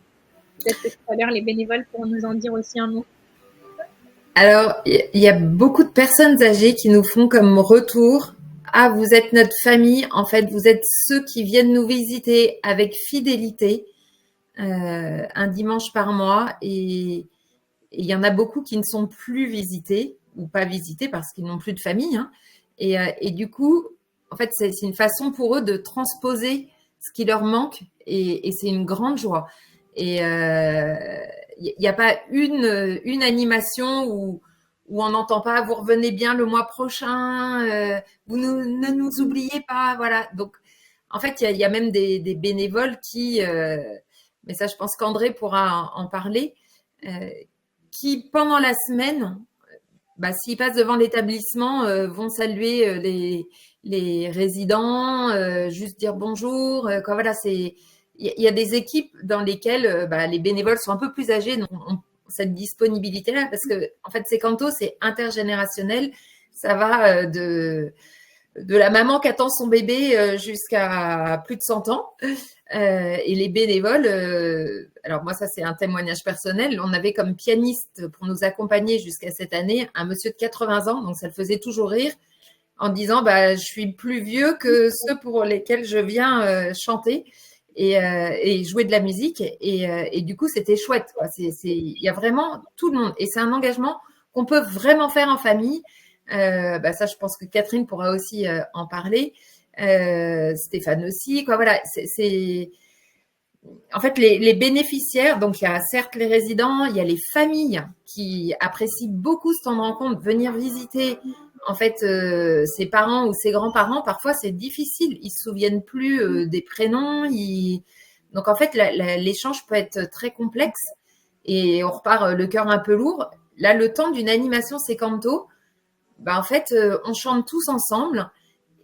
Peut-être que tout à l'heure, les bénévoles pourront nous en dire aussi un mot. Alors, il y a beaucoup de personnes âgées qui nous font comme retour: ah, vous êtes notre famille, en fait, vous êtes ceux qui viennent nous visiter avec fidélité un dimanche par mois. Et il y en a beaucoup qui ne sont plus visités ou pas visités parce qu'ils n'ont plus de famille. Hein. Et du coup, en fait, c'est une façon pour eux de transposer ce qui leur manque et c'est une grande joie. Et il n'y a pas une animation où on n'entend pas: vous revenez bien le mois prochain, ne nous oubliez pas. Voilà. Donc, en fait, il y a même des bénévoles qui, mais ça, je pense qu'André pourra en parler, qui, pendant la semaine, s'ils passent devant l'établissement, vont saluer les résidents, juste dire bonjour. Voilà, il y a des équipes dans lesquelles les bénévoles sont un peu plus âgés, donc ont cette disponibilité-là, parce que en fait, Secanto, c'est intergénérationnel. Ça va de la maman qui attend son bébé jusqu'à plus de 100 ans. Et les bénévoles, alors moi ça c'est un témoignage personnel, on avait comme pianiste pour nous accompagner jusqu'à cette année un monsieur de 80 ans, donc ça le faisait toujours rire en disant je suis plus vieux que ceux pour lesquels je viens chanter et jouer de la musique et du coup c'était chouette, quoi. Il y a vraiment tout le monde et c'est un engagement qu'on peut vraiment faire en famille. Ça, je pense que Catherine pourra aussi en parler. Stéphane aussi. Quoi, voilà, en fait, les bénéficiaires, donc il y a certes les résidents, il y a les familles qui apprécient beaucoup se rendre compte, venir visiter en fait ses parents ou ses grands-parents. Parfois, c'est difficile, ils se souviennent plus des prénoms. Donc en fait, l'échange peut être très complexe et on repart le cœur un peu lourd. Là, le temps d'une animation sécanto, en fait, on chante tous ensemble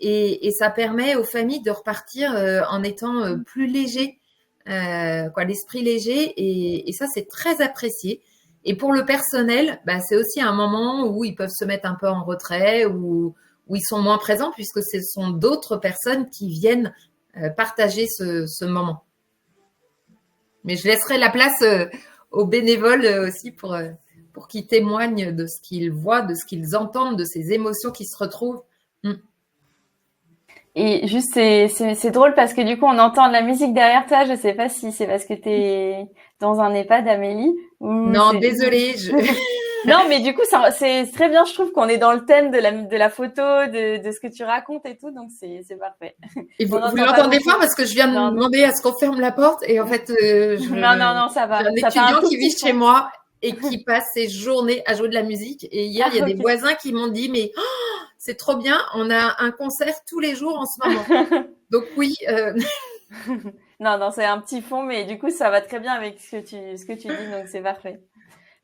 et ça permet aux familles de repartir en étant plus légers. L'esprit léger et ça c'est très apprécié. Et pour le personnel, c'est aussi un moment où ils peuvent se mettre un peu en retrait, où ils sont moins présents puisque ce sont d'autres personnes qui viennent partager ce moment. Mais je laisserai la place aux bénévoles aussi pour qu'ils témoignent de ce qu'ils voient, de ce qu'ils entendent, de ces émotions qui se retrouvent. Et juste, c'est drôle parce que du coup, on entend de la musique derrière toi. Je sais pas si c'est parce que t'es dans un EHPAD, Amélie. Non, désolée. Non, mais du coup, c'est très bien. Je trouve qu'on est dans le thème de la photo, de ce que tu racontes et tout. Donc, c'est parfait. Et vous l'entendez pas parce que je viens de demander à ce qu'on ferme la porte. Et en fait, non, ça va. J'ai un étudiant qui vit chez moi et qui passe ses journées à jouer de la musique. Et hier, il y a des voisins qui m'ont dit, mais c'est trop bien, on a un concert tous les jours en ce moment. Donc oui. Non, c'est un petit fond, mais du coup, ça va très bien avec ce que tu dis, donc c'est parfait.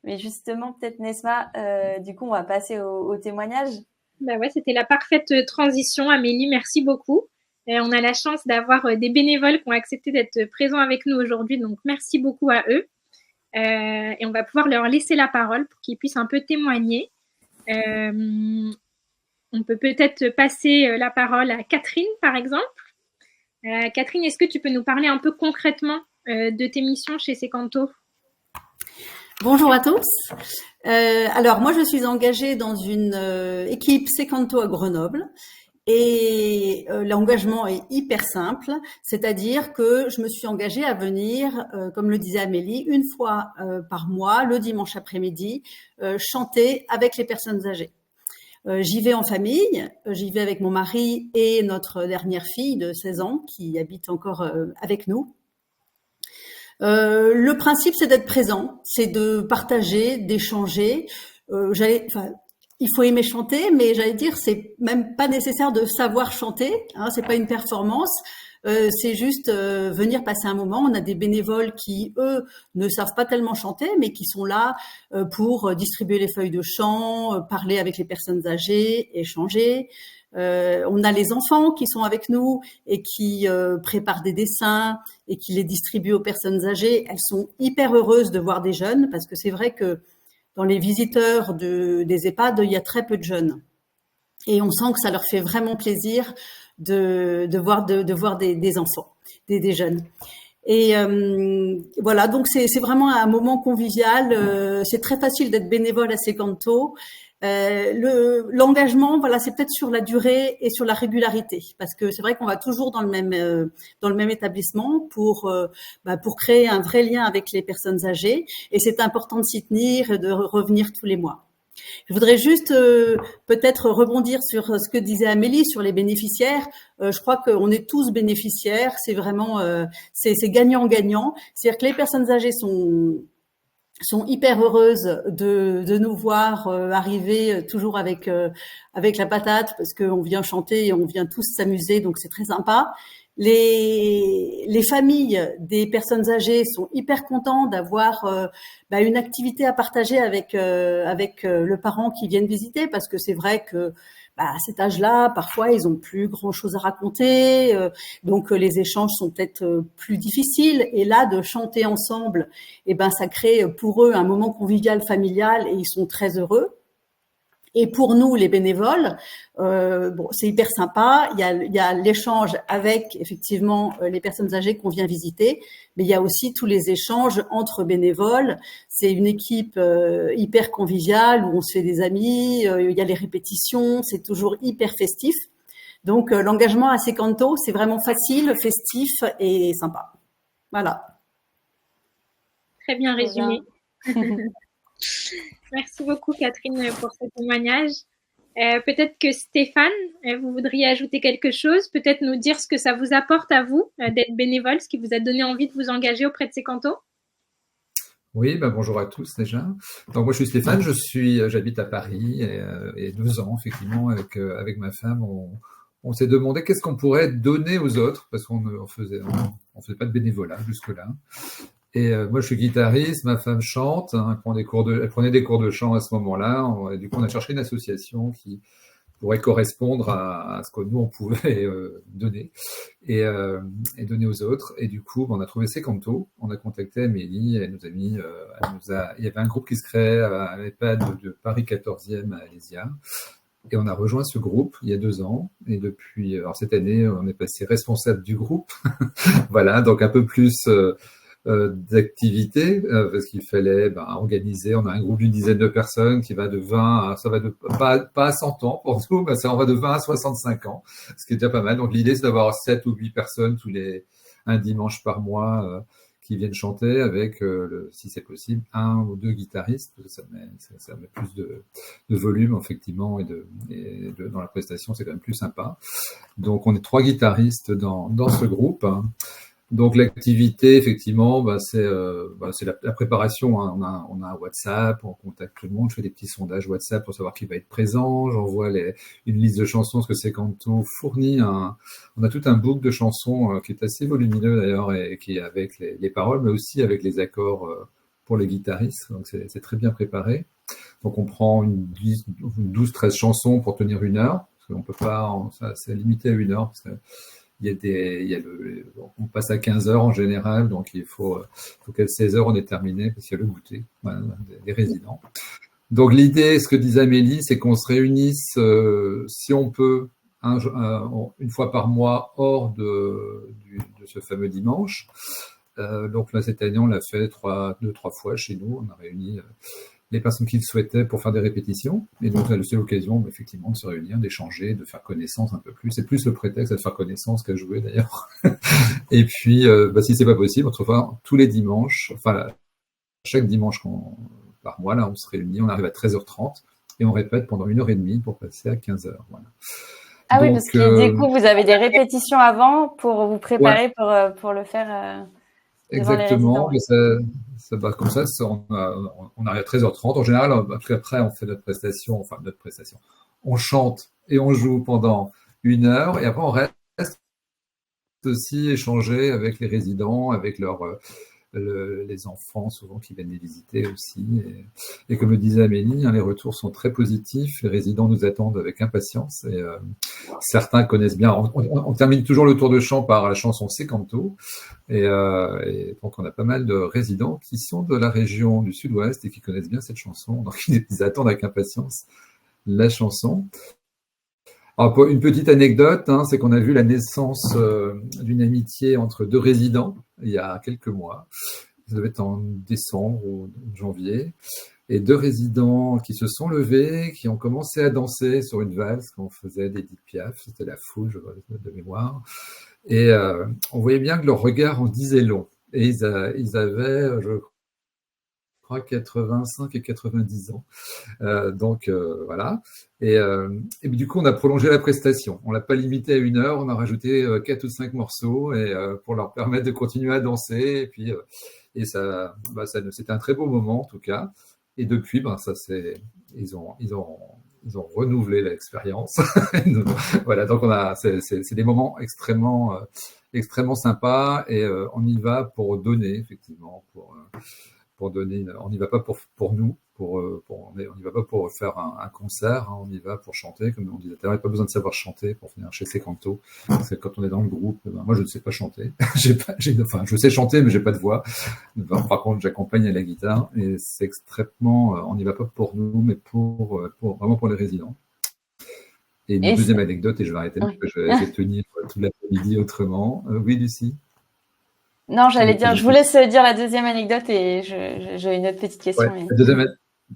Mais justement, peut-être Nesma, du coup, on va passer au témoignage. Ouais, c'était la parfaite transition, Amélie, merci beaucoup. On a la chance d'avoir des bénévoles qui ont accepté d'être présents avec nous aujourd'hui, donc merci beaucoup à eux. Et on va pouvoir leur laisser la parole pour qu'ils puissent un peu témoigner. On peut peut-être passer la parole à Catherine, par exemple. Catherine, est-ce que tu peux nous parler un peu concrètement de tes missions chez Sécanto ? Bonjour à tous. Alors, moi, je suis engagée dans une équipe Sécanto à Grenoble. Et l'engagement est hyper simple, c'est-à-dire que je me suis engagée à venir, comme le disait Amélie, une fois par mois, le dimanche après-midi, chanter avec les personnes âgées. J'y vais en famille, j'y vais avec mon mari et notre dernière fille de 16 ans qui habite encore avec nous. Le principe, c'est d'être présent, c'est de partager, d'échanger. Il faut aimer chanter, mais j'allais dire, c'est même pas nécessaire de savoir chanter. Hein, c'est pas une performance. C'est juste venir passer un moment. On a des bénévoles qui, eux, ne savent pas tellement chanter, mais qui sont là pour distribuer les feuilles de chant, parler avec les personnes âgées, échanger. On a les enfants qui sont avec nous et qui préparent des dessins et qui les distribuent aux personnes âgées. Elles sont hyper heureuses de voir des jeunes parce que c'est vrai que dans les visiteurs des EHPAD, il y a très peu de jeunes. Et on sent que ça leur fait vraiment plaisir de voir des enfants, des jeunes. Et voilà, donc c'est vraiment un moment convivial. C'est très facile d'être bénévole à Sécanto. L'engagement, voilà, c'est peut-être sur la durée et sur la régularité, parce que c'est vrai qu'on va toujours dans le même établissement pour créer un vrai lien avec les personnes âgées, et c'est important de s'y tenir et de revenir tous les mois. Je voudrais juste peut-être rebondir sur ce que disait Amélie sur les bénéficiaires. Je crois qu'on est tous bénéficiaires. C'est vraiment c'est gagnant-gagnant. C'est-à-dire que les personnes âgées sont hyper heureuses de nous voir arriver toujours avec la patate parce qu'on vient chanter et on vient tous s'amuser, donc c'est très sympa. Les familles des personnes âgées sont hyper contents d'avoir une activité à partager avec le parent qui viennent visiter, parce que c'est vrai que à cet âge-là, parfois ils ont plus grand-chose à raconter, donc les échanges sont peut-être plus difficiles. Et là, de chanter ensemble, ça crée pour eux un moment convivial familial et ils sont très heureux. Et pour nous, les bénévoles, c'est hyper sympa. Il y a l'échange avec effectivement les personnes âgées qu'on vient visiter, mais il y a aussi tous les échanges entre bénévoles. C'est une équipe hyper conviviale où on se fait des amis. Il y a les répétitions, c'est toujours hyper festif. Donc l'engagement à Sécanto, c'est vraiment facile, festif et sympa. Voilà. Très bien résumé. Merci beaucoup Catherine pour ce témoignage. Peut-être que Stéphane, vous voudriez ajouter quelque chose, peut-être nous dire ce que ça vous apporte à vous d'être bénévole, ce qui vous a donné envie de vous engager auprès de Secanto. Oui, bonjour à tous déjà. Donc moi je suis Stéphane, j'habite à Paris et 2 ans effectivement avec ma femme, on s'est demandé qu'est-ce qu'on pourrait donner aux autres parce qu'on faisait pas de bénévolat jusque-là. Et moi je suis guitariste, ma femme chante, hein, elle prenait des cours de chant à ce moment-là. Et du coup on a cherché une association qui pourrait correspondre à ce que nous on pouvait donner et donner aux autres. Et du coup, on a trouvé Secanto, on a contacté Amélie, elle nous a mis, il y avait un groupe qui se créait à l'EHPAD de Paris 14e à Alésia. Et on a rejoint ce groupe il y a 2 ans. Et depuis, alors cette année, on est passé responsable du groupe. Voilà, donc un peu plus d'activités parce qu'il fallait organiser. On a un groupe d'une dizaine de personnes qui va de 20 à, ça va de pas à 100 ans pour nous, mais ça on va de 20 à 65 ans, ce qui est déjà pas mal. Donc l'idée c'est d'avoir 7 ou 8 personnes un dimanche par mois qui viennent chanter avec, si c'est possible, 1 ou 2 guitaristes. Ça met plus de volume effectivement et dans la prestation, c'est quand même plus sympa. Donc on est 3 guitaristes dans ce groupe. Donc l'activité, effectivement, c'est la préparation. Hein. On a un WhatsApp, on contacte tout le monde, je fais des petits sondages WhatsApp pour savoir qui va être présent. J'envoie une liste de chansons, parce que Secanto fournit on a tout un book de chansons qui est assez volumineux d'ailleurs et qui est avec les paroles, mais aussi avec les accords pour les guitaristes. Donc c'est très bien préparé. Donc on prend une 12-13 chansons pour tenir 1 heure, parce qu'on peut pas, c'est limité à 1 heure, parce que on passe à 15 heures en général, donc il faut qu'à 16 heures on est terminé parce qu'il y a le goûter, voilà, des résidents. Donc l'idée, ce que disait Amélie, c'est qu'on se réunisse, si on peut, une fois par mois hors de ce fameux dimanche. Donc là, cette année, on l'a fait 2-3 fois chez nous. On a réuni les personnes qui le souhaitaient pour faire des répétitions. Et donc, c'est l'occasion, effectivement, de se réunir, d'échanger, de faire connaissance un peu plus. C'est plus le prétexte à faire connaissance qu'à jouer, d'ailleurs. Et puis, si c'est pas possible, on se retrouve tous les dimanches, chaque dimanche par mois, là, on se réunit, on arrive à 13h30 et on répète pendant 1h30 pour passer à 15h. Voilà. Ah donc, oui, parce que du coup, vous avez des répétitions avant pour vous préparer pour le faire. Exactement, comme ça, on arrive à 13h30. En général, après, on fait notre prestation. On chante et on joue pendant 1 heure, et après, on reste aussi échanger avec les résidents, avec les enfants, souvent, qui viennent les visiter aussi. Et comme le disait Amélie, les retours sont très positifs. Les résidents nous attendent avec impatience. Et certains connaissent bien. On termine toujours le tour de chant par la chanson Secanto. Et donc, on a pas mal de résidents qui sont de la région du Sud-Ouest et qui connaissent bien cette chanson. Donc, ils attendent avec impatience la chanson. Alors, pour une petite anecdote, c'est qu'on a vu la naissance d'une amitié entre 2 résidents il y a quelques mois. Ça devait être en décembre ou janvier. Et 2 résidents qui se sont levés, qui ont commencé à danser sur une valse quand on faisait d'Édith Piaf. C'était La Foule, je vois, de mémoire. Et on voyait bien que leur regard en disait long. Et ils avaient, je crois, 85 et 90 ans. Donc voilà. Et du coup, on a prolongé la prestation. On l'a pas limité à 1 heure. On a rajouté 4 ou 5 morceaux pour leur permettre de continuer à danser. Et puis c'était un très beau moment en tout cas. Et depuis, ils ont renouvelé l'expérience. Voilà, donc c'est des moments extrêmement sympas, et on y va pour donner, effectivement, pour donner. On n'y va pas pour nous, on n'y va pas pour faire un concert, on y va pour chanter, comme on disait tout à l'heure. Il n'y a pas besoin de savoir chanter pour venir chez Secanto. Parce que quand on est dans le groupe, moi je ne sais pas chanter. Je sais chanter, mais j'ai pas de voix. Par contre, j'accompagne à la guitare, et c'est extrêmement. On n'y va pas pour nous, mais vraiment pour les résidents. Et une deuxième anecdote, et je vais arrêter parce que je vais tenir toute l'après-midi autrement. Oui, Lucie. Non, j'allais dire, je vous laisse dire la deuxième anecdote, et j'ai une autre petite question.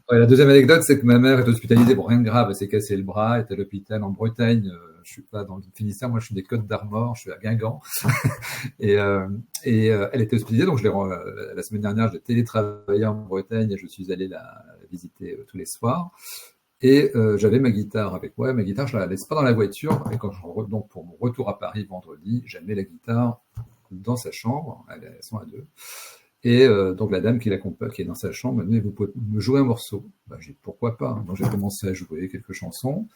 Ouais, la deuxième anecdote, c'est que ma mère est hospitalisée pour rien de grave. Elle s'est cassé le bras, elle est à l'hôpital en Bretagne. Je suis pas dans le Finistère, moi je suis des Côtes d'Armor, je suis à Guingamp. et elle était hospitalisée, donc la semaine dernière, j'ai télétravaillé en Bretagne et je suis allé la visiter tous les soirs. Et j'avais ma guitare avec moi. Ma guitare, je la laisse pas dans la voiture. Et donc pour mon retour à Paris vendredi, j'ai mis la guitare dans sa chambre. Elles sont à deux. Et donc la dame qui l'accompagne, qui est dans sa chambre, m'a dit, vous pouvez me jouer un morceau. J'ai dit, pourquoi pas. Donc j'ai commencé à jouer quelques chansons.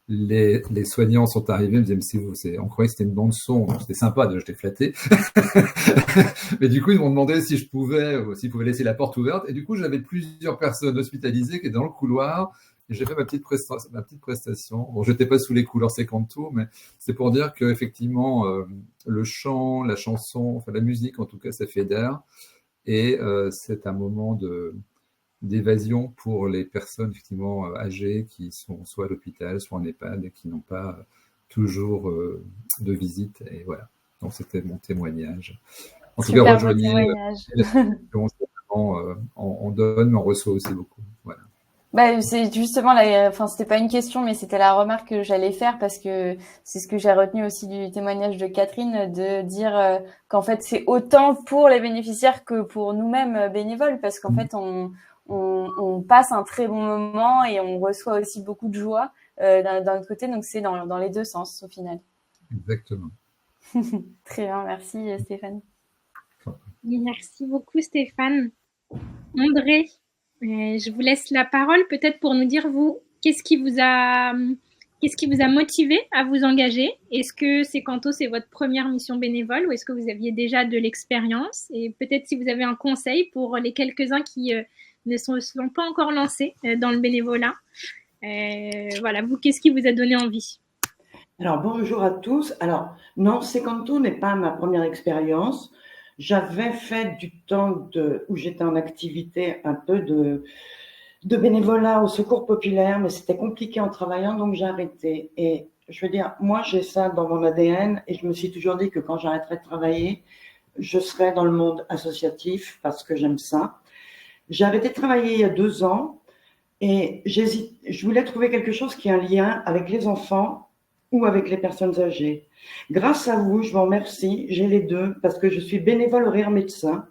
Les soignants sont arrivés, me disaient, mais on croyait que c'était une bande son. Donc c'était sympa, j'étais flatté. Mais du coup, ils m'ont demandé si je pouvais, s'ils pouvaient laisser la porte ouverte. Et du coup, j'avais plusieurs personnes hospitalisées qui étaient dans le couloir. Et j'ai fait ma petite prestation. Bon, j'étais pas sous les couleurs Secanto, mais c'est pour dire que effectivement, le chant, la chanson, enfin la musique en tout cas, ça fédère. Et c'est un moment d'évasion pour les personnes effectivement âgées qui sont soit à l'hôpital, soit en EHPAD et qui n'ont pas toujours de visite. Et voilà. Donc c'était mon témoignage. En tout cas, rejoignez. On donne, mais on reçoit aussi beaucoup. Voilà. Bah, c'est justement enfin, c'était pas une question, mais c'était la remarque que j'allais faire parce que c'est ce que j'ai retenu aussi du témoignage de Catherine, de dire qu'en fait, c'est autant pour les bénéficiaires que pour nous-mêmes bénévoles, parce qu'en fait, on passe un très bon moment et on reçoit aussi beaucoup de joie d'un autre côté, donc c'est dans les deux sens au final. Exactement. Très bien, merci Stéphane. Merci beaucoup Stéphane. André, je vous laisse la parole peut-être pour nous dire, vous, qu'est-ce qui vous a motivé à vous engager? Est-ce que Secanto, c'est votre première mission bénévole ou est-ce que vous aviez déjà de l'expérience? Et peut-être si vous avez un conseil pour les quelques-uns qui ne se sont pas encore lancés dans le bénévolat. Voilà, vous, qu'est-ce qui vous a donné envie? Alors, bonjour à tous. Alors, non, Secanto n'est pas ma première expérience. J'avais fait du temps où j'étais en activité un peu de bénévolat au secours populaire, mais c'était compliqué en travaillant, donc j'ai arrêté. Et je veux dire, moi, j'ai ça dans mon ADN et je me suis toujours dit que quand j'arrêterai de travailler, je serai dans le monde associatif parce que j'aime ça. J'ai arrêté de travailler il y a 2 ans et je voulais trouver quelque chose qui ait un lien avec les enfants ou avec les personnes âgées. Grâce à vous, je vous remercie, j'ai les deux parce que je suis bénévole au Rire Médecin,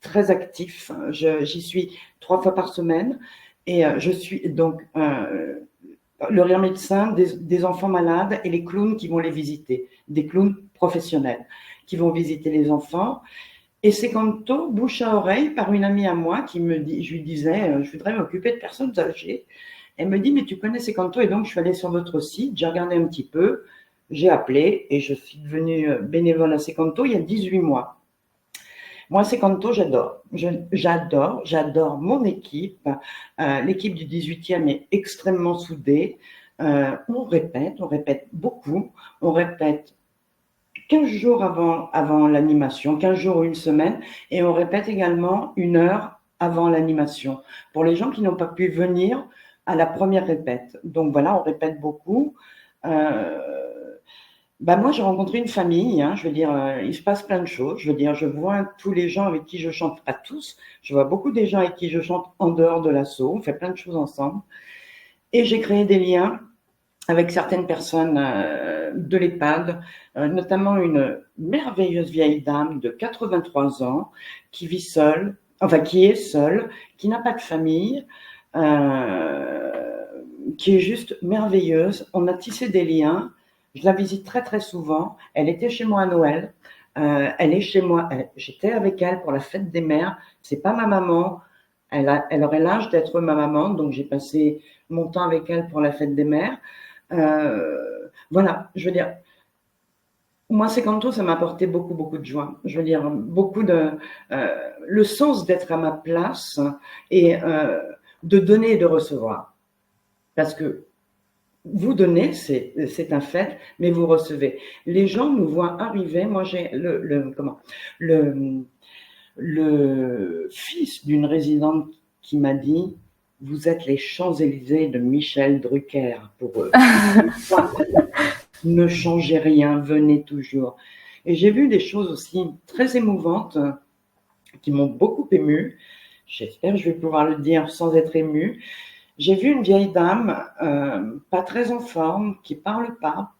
très actif. J'y suis 3 fois par semaine et je suis donc le Rire Médecin des enfants malades et les clowns qui vont les visiter, des clowns professionnels qui vont visiter les enfants. Et Secanto, bouche à oreille, par une amie à moi qui me dit, je lui disais, je voudrais m'occuper de personnes âgées. Elle me dit, mais tu connais Secanto? Et donc, je suis allée sur votre site, j'ai regardé un petit peu, j'ai appelé et je suis devenue bénévole à Secanto il y a 18 mois. Moi, Secanto, j'adore. J'adore mon équipe. L'équipe du 18e est extrêmement soudée. On répète beaucoup. On répète 15 jours avant l'animation, 15 jours ou une semaine. Et on répète également 1 heure avant l'animation. Pour les gens qui n'ont pas pu venir à la première répète. Donc voilà, on répète beaucoup. Moi, j'ai rencontré une famille, je veux dire, il se passe plein de choses. Je veux dire, je vois tous les gens avec qui je chante, pas tous, je vois beaucoup des gens avec qui je chante en dehors de l'asso, on fait plein de choses ensemble. Et j'ai créé des liens avec certaines personnes de l'EHPAD, notamment une merveilleuse vieille dame de 83 ans qui vit seule, qui est seule, qui n'a pas de famille, qui est juste merveilleuse. On a tissé des liens. Je la visite très très souvent. Elle était chez moi à Noël. Elle est chez moi. J'étais avec elle pour la fête des mères. C'est pas ma maman. Elle aurait l'âge d'être ma maman, donc j'ai passé mon temps avec elle pour la fête des mères. Voilà, je veux dire, moi, Secanto, ça m'a apporté beaucoup, beaucoup de joie. Je veux dire, beaucoup le sens d'être à ma place et de donner et de recevoir. Parce que vous donnez, c'est un fait, mais vous recevez. Les gens nous voient arriver. Moi, j'ai le fils d'une résidente qui m'a dit, vous êtes les Champs-Élysées de Michel Drucker pour eux. Ne changez rien, venez toujours. Et j'ai vu des choses aussi très émouvantes qui m'ont beaucoup émue. J'espère que je vais pouvoir le dire sans être émue. J'ai vu une vieille dame, pas très en forme, qui parle pas,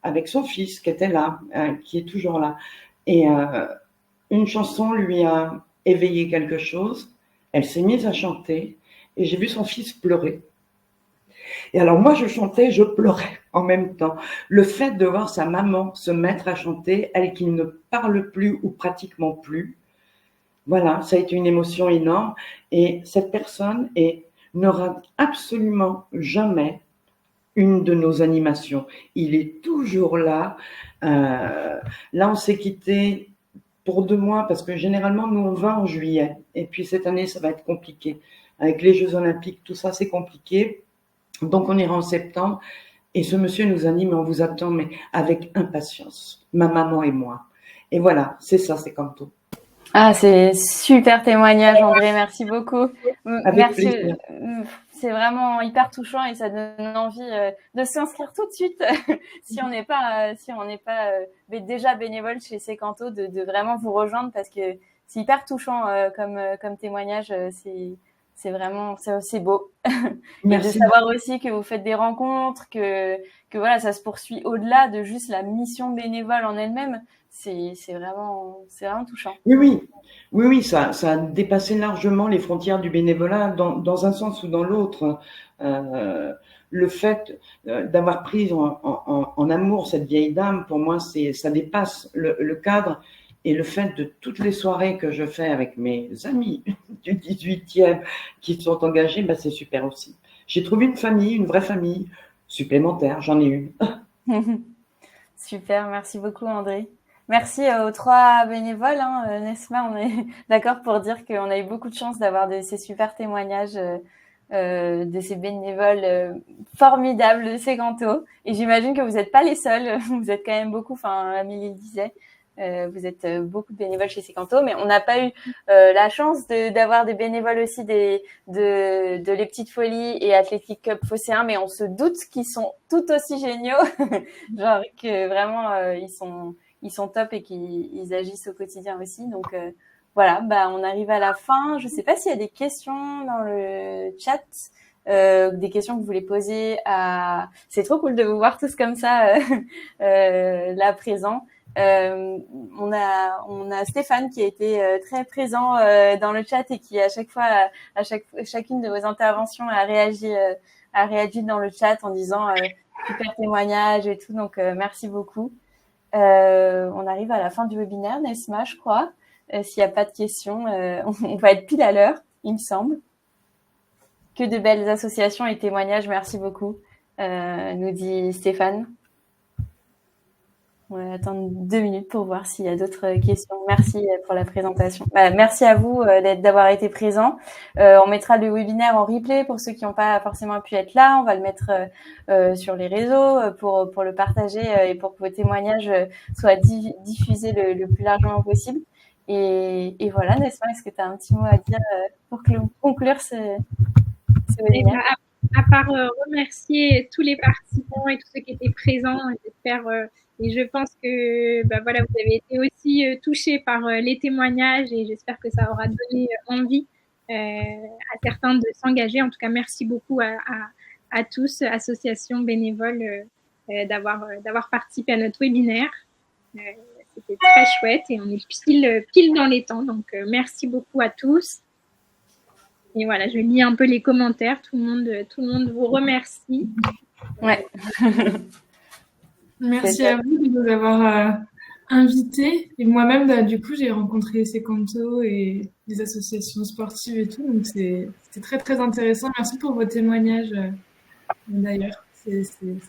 avec son fils qui était là, qui est toujours là. Et une chanson lui a éveillé quelque chose. Elle s'est mise à chanter et j'ai vu son fils pleurer. Et alors moi, je chantais, je pleurais en même temps. Le fait de voir sa maman se mettre à chanter, elle qui ne parle plus ou pratiquement plus, voilà, ça a été une émotion énorme. Et cette personne ne rate absolument jamais une de nos animations. Il est toujours là. Là, on s'est quitté pour 2 mois parce que généralement, nous, on va en juillet. Et puis cette année, ça va être compliqué. Avec les Jeux Olympiques, tout ça, c'est compliqué. Donc, on ira en septembre. Et ce monsieur nous a dit, mais on vous attend, mais avec impatience, ma maman et moi. Et voilà, c'est ça, c'est Secanto. Ah, c'est super témoignage, André. Merci beaucoup. Merci. Plaisir. C'est vraiment hyper touchant et ça donne envie de s'inscrire tout de suite si on n'est pas déjà bénévole chez Secanto, de vraiment vous rejoindre parce que c'est hyper touchant comme témoignage. C'est vraiment c'est beau. Merci. Et de savoir aussi que vous faites des rencontres, que voilà, ça se poursuit au-delà de juste la mission bénévole en elle-même. C'est vraiment touchant. Oui, ça a dépassé largement les frontières du bénévolat dans un sens ou dans l'autre. Le fait d'avoir pris en amour cette vieille dame, pour moi, ça dépasse le cadre. Et le fait de toutes les soirées que je fais avec mes amis du 18e qui sont engagés, c'est super aussi. J'ai trouvé une vraie famille supplémentaire, j'en ai une. Super, merci beaucoup André. Merci aux 3 bénévoles, Nesma, on est d'accord pour dire qu'on a eu beaucoup de chance d'avoir ces super témoignages de ces bénévoles formidables de Secanto. Et j'imagine que vous n'êtes pas les seuls, vous êtes quand même beaucoup, Amélie le disait, vous êtes beaucoup de bénévoles chez Secanto, mais on n'a pas eu la chance d'avoir des bénévoles aussi de Les Petites Folies et Athletic Club Phocéen, mais on se doute qu'ils sont tout aussi géniaux, genre que vraiment ils sont top et qu'ils agissent au quotidien aussi. Donc voilà, on arrive à la fin. Je sais pas s'il y a des questions dans le chat, des questions que vous voulez poser à... C'est trop cool de vous voir tous comme ça là présents. On a Stéphane qui a été très présent dans le chat et qui à chaque fois, chacune de vos interventions a réagi dans le chat en disant super témoignage et tout. Donc merci beaucoup. On arrive à la fin du webinaire, Nesma, je crois. S'il n'y a pas de questions, on va être pile à l'heure, il me semble. Que de belles associations et témoignages, merci beaucoup, nous dit Stéphane. On va attendre 2 minutes pour voir s'il y a d'autres questions. Merci pour la présentation. Merci à vous d'avoir été présents. On mettra le webinaire en replay pour ceux qui n'ont pas forcément pu être là. On va le mettre sur les réseaux pour le partager et pour que vos témoignages soient diffusés le plus largement possible. Et voilà, Nesma, est-ce que tu as un petit mot à dire pour conclure ce webinaire? À part remercier tous les participants et tous ceux qui étaient présents, j'espère... Et je pense que vous avez été aussi touchés par les témoignages et j'espère que ça aura donné envie à certains de s'engager. En tout cas, merci beaucoup à tous, associations, bénévoles, d'avoir participé à notre webinaire. C'était très chouette et on est pile dans les temps. Donc, merci beaucoup à tous. Et voilà, je lis un peu les commentaires. Tout le monde vous remercie. Ouais. Merci à vous de nous avoir invités. Et moi-même, du coup, j'ai rencontré Secanto et les associations sportives et tout. Donc, c'était très, très intéressant. Merci pour vos témoignages, d'ailleurs. Ça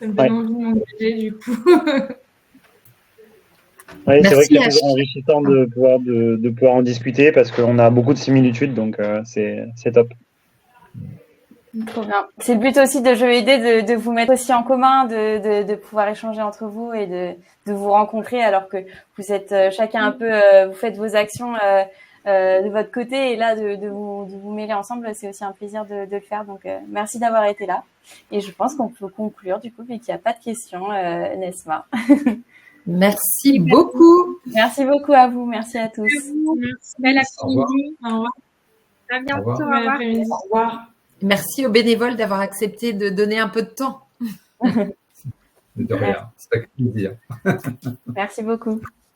me donne envie de m'engager, du coup. Oui, c'est vrai que c'est toujours enrichissant de pouvoir en discuter parce qu'on a beaucoup de similitudes. Donc, c'est top. Trop bien. C'est le but aussi de Jeux Aidés de vous mettre aussi en commun, de pouvoir échanger entre vous et de vous rencontrer alors que vous êtes chacun un peu, vous faites vos actions de votre côté et là de vous mêler ensemble, c'est aussi un plaisir de le faire. Donc merci d'avoir été là et je pense qu'on peut conclure du coup vu qu'il n'y a pas de questions, Nesma. Merci beaucoup. Merci beaucoup à vous, merci à tous. Merci. Bel après-midi. Au revoir. À bientôt. Au revoir. Au revoir. Merci aux bénévoles d'avoir accepté de donner un peu de temps. De rien, c'est avec plaisir. Merci beaucoup.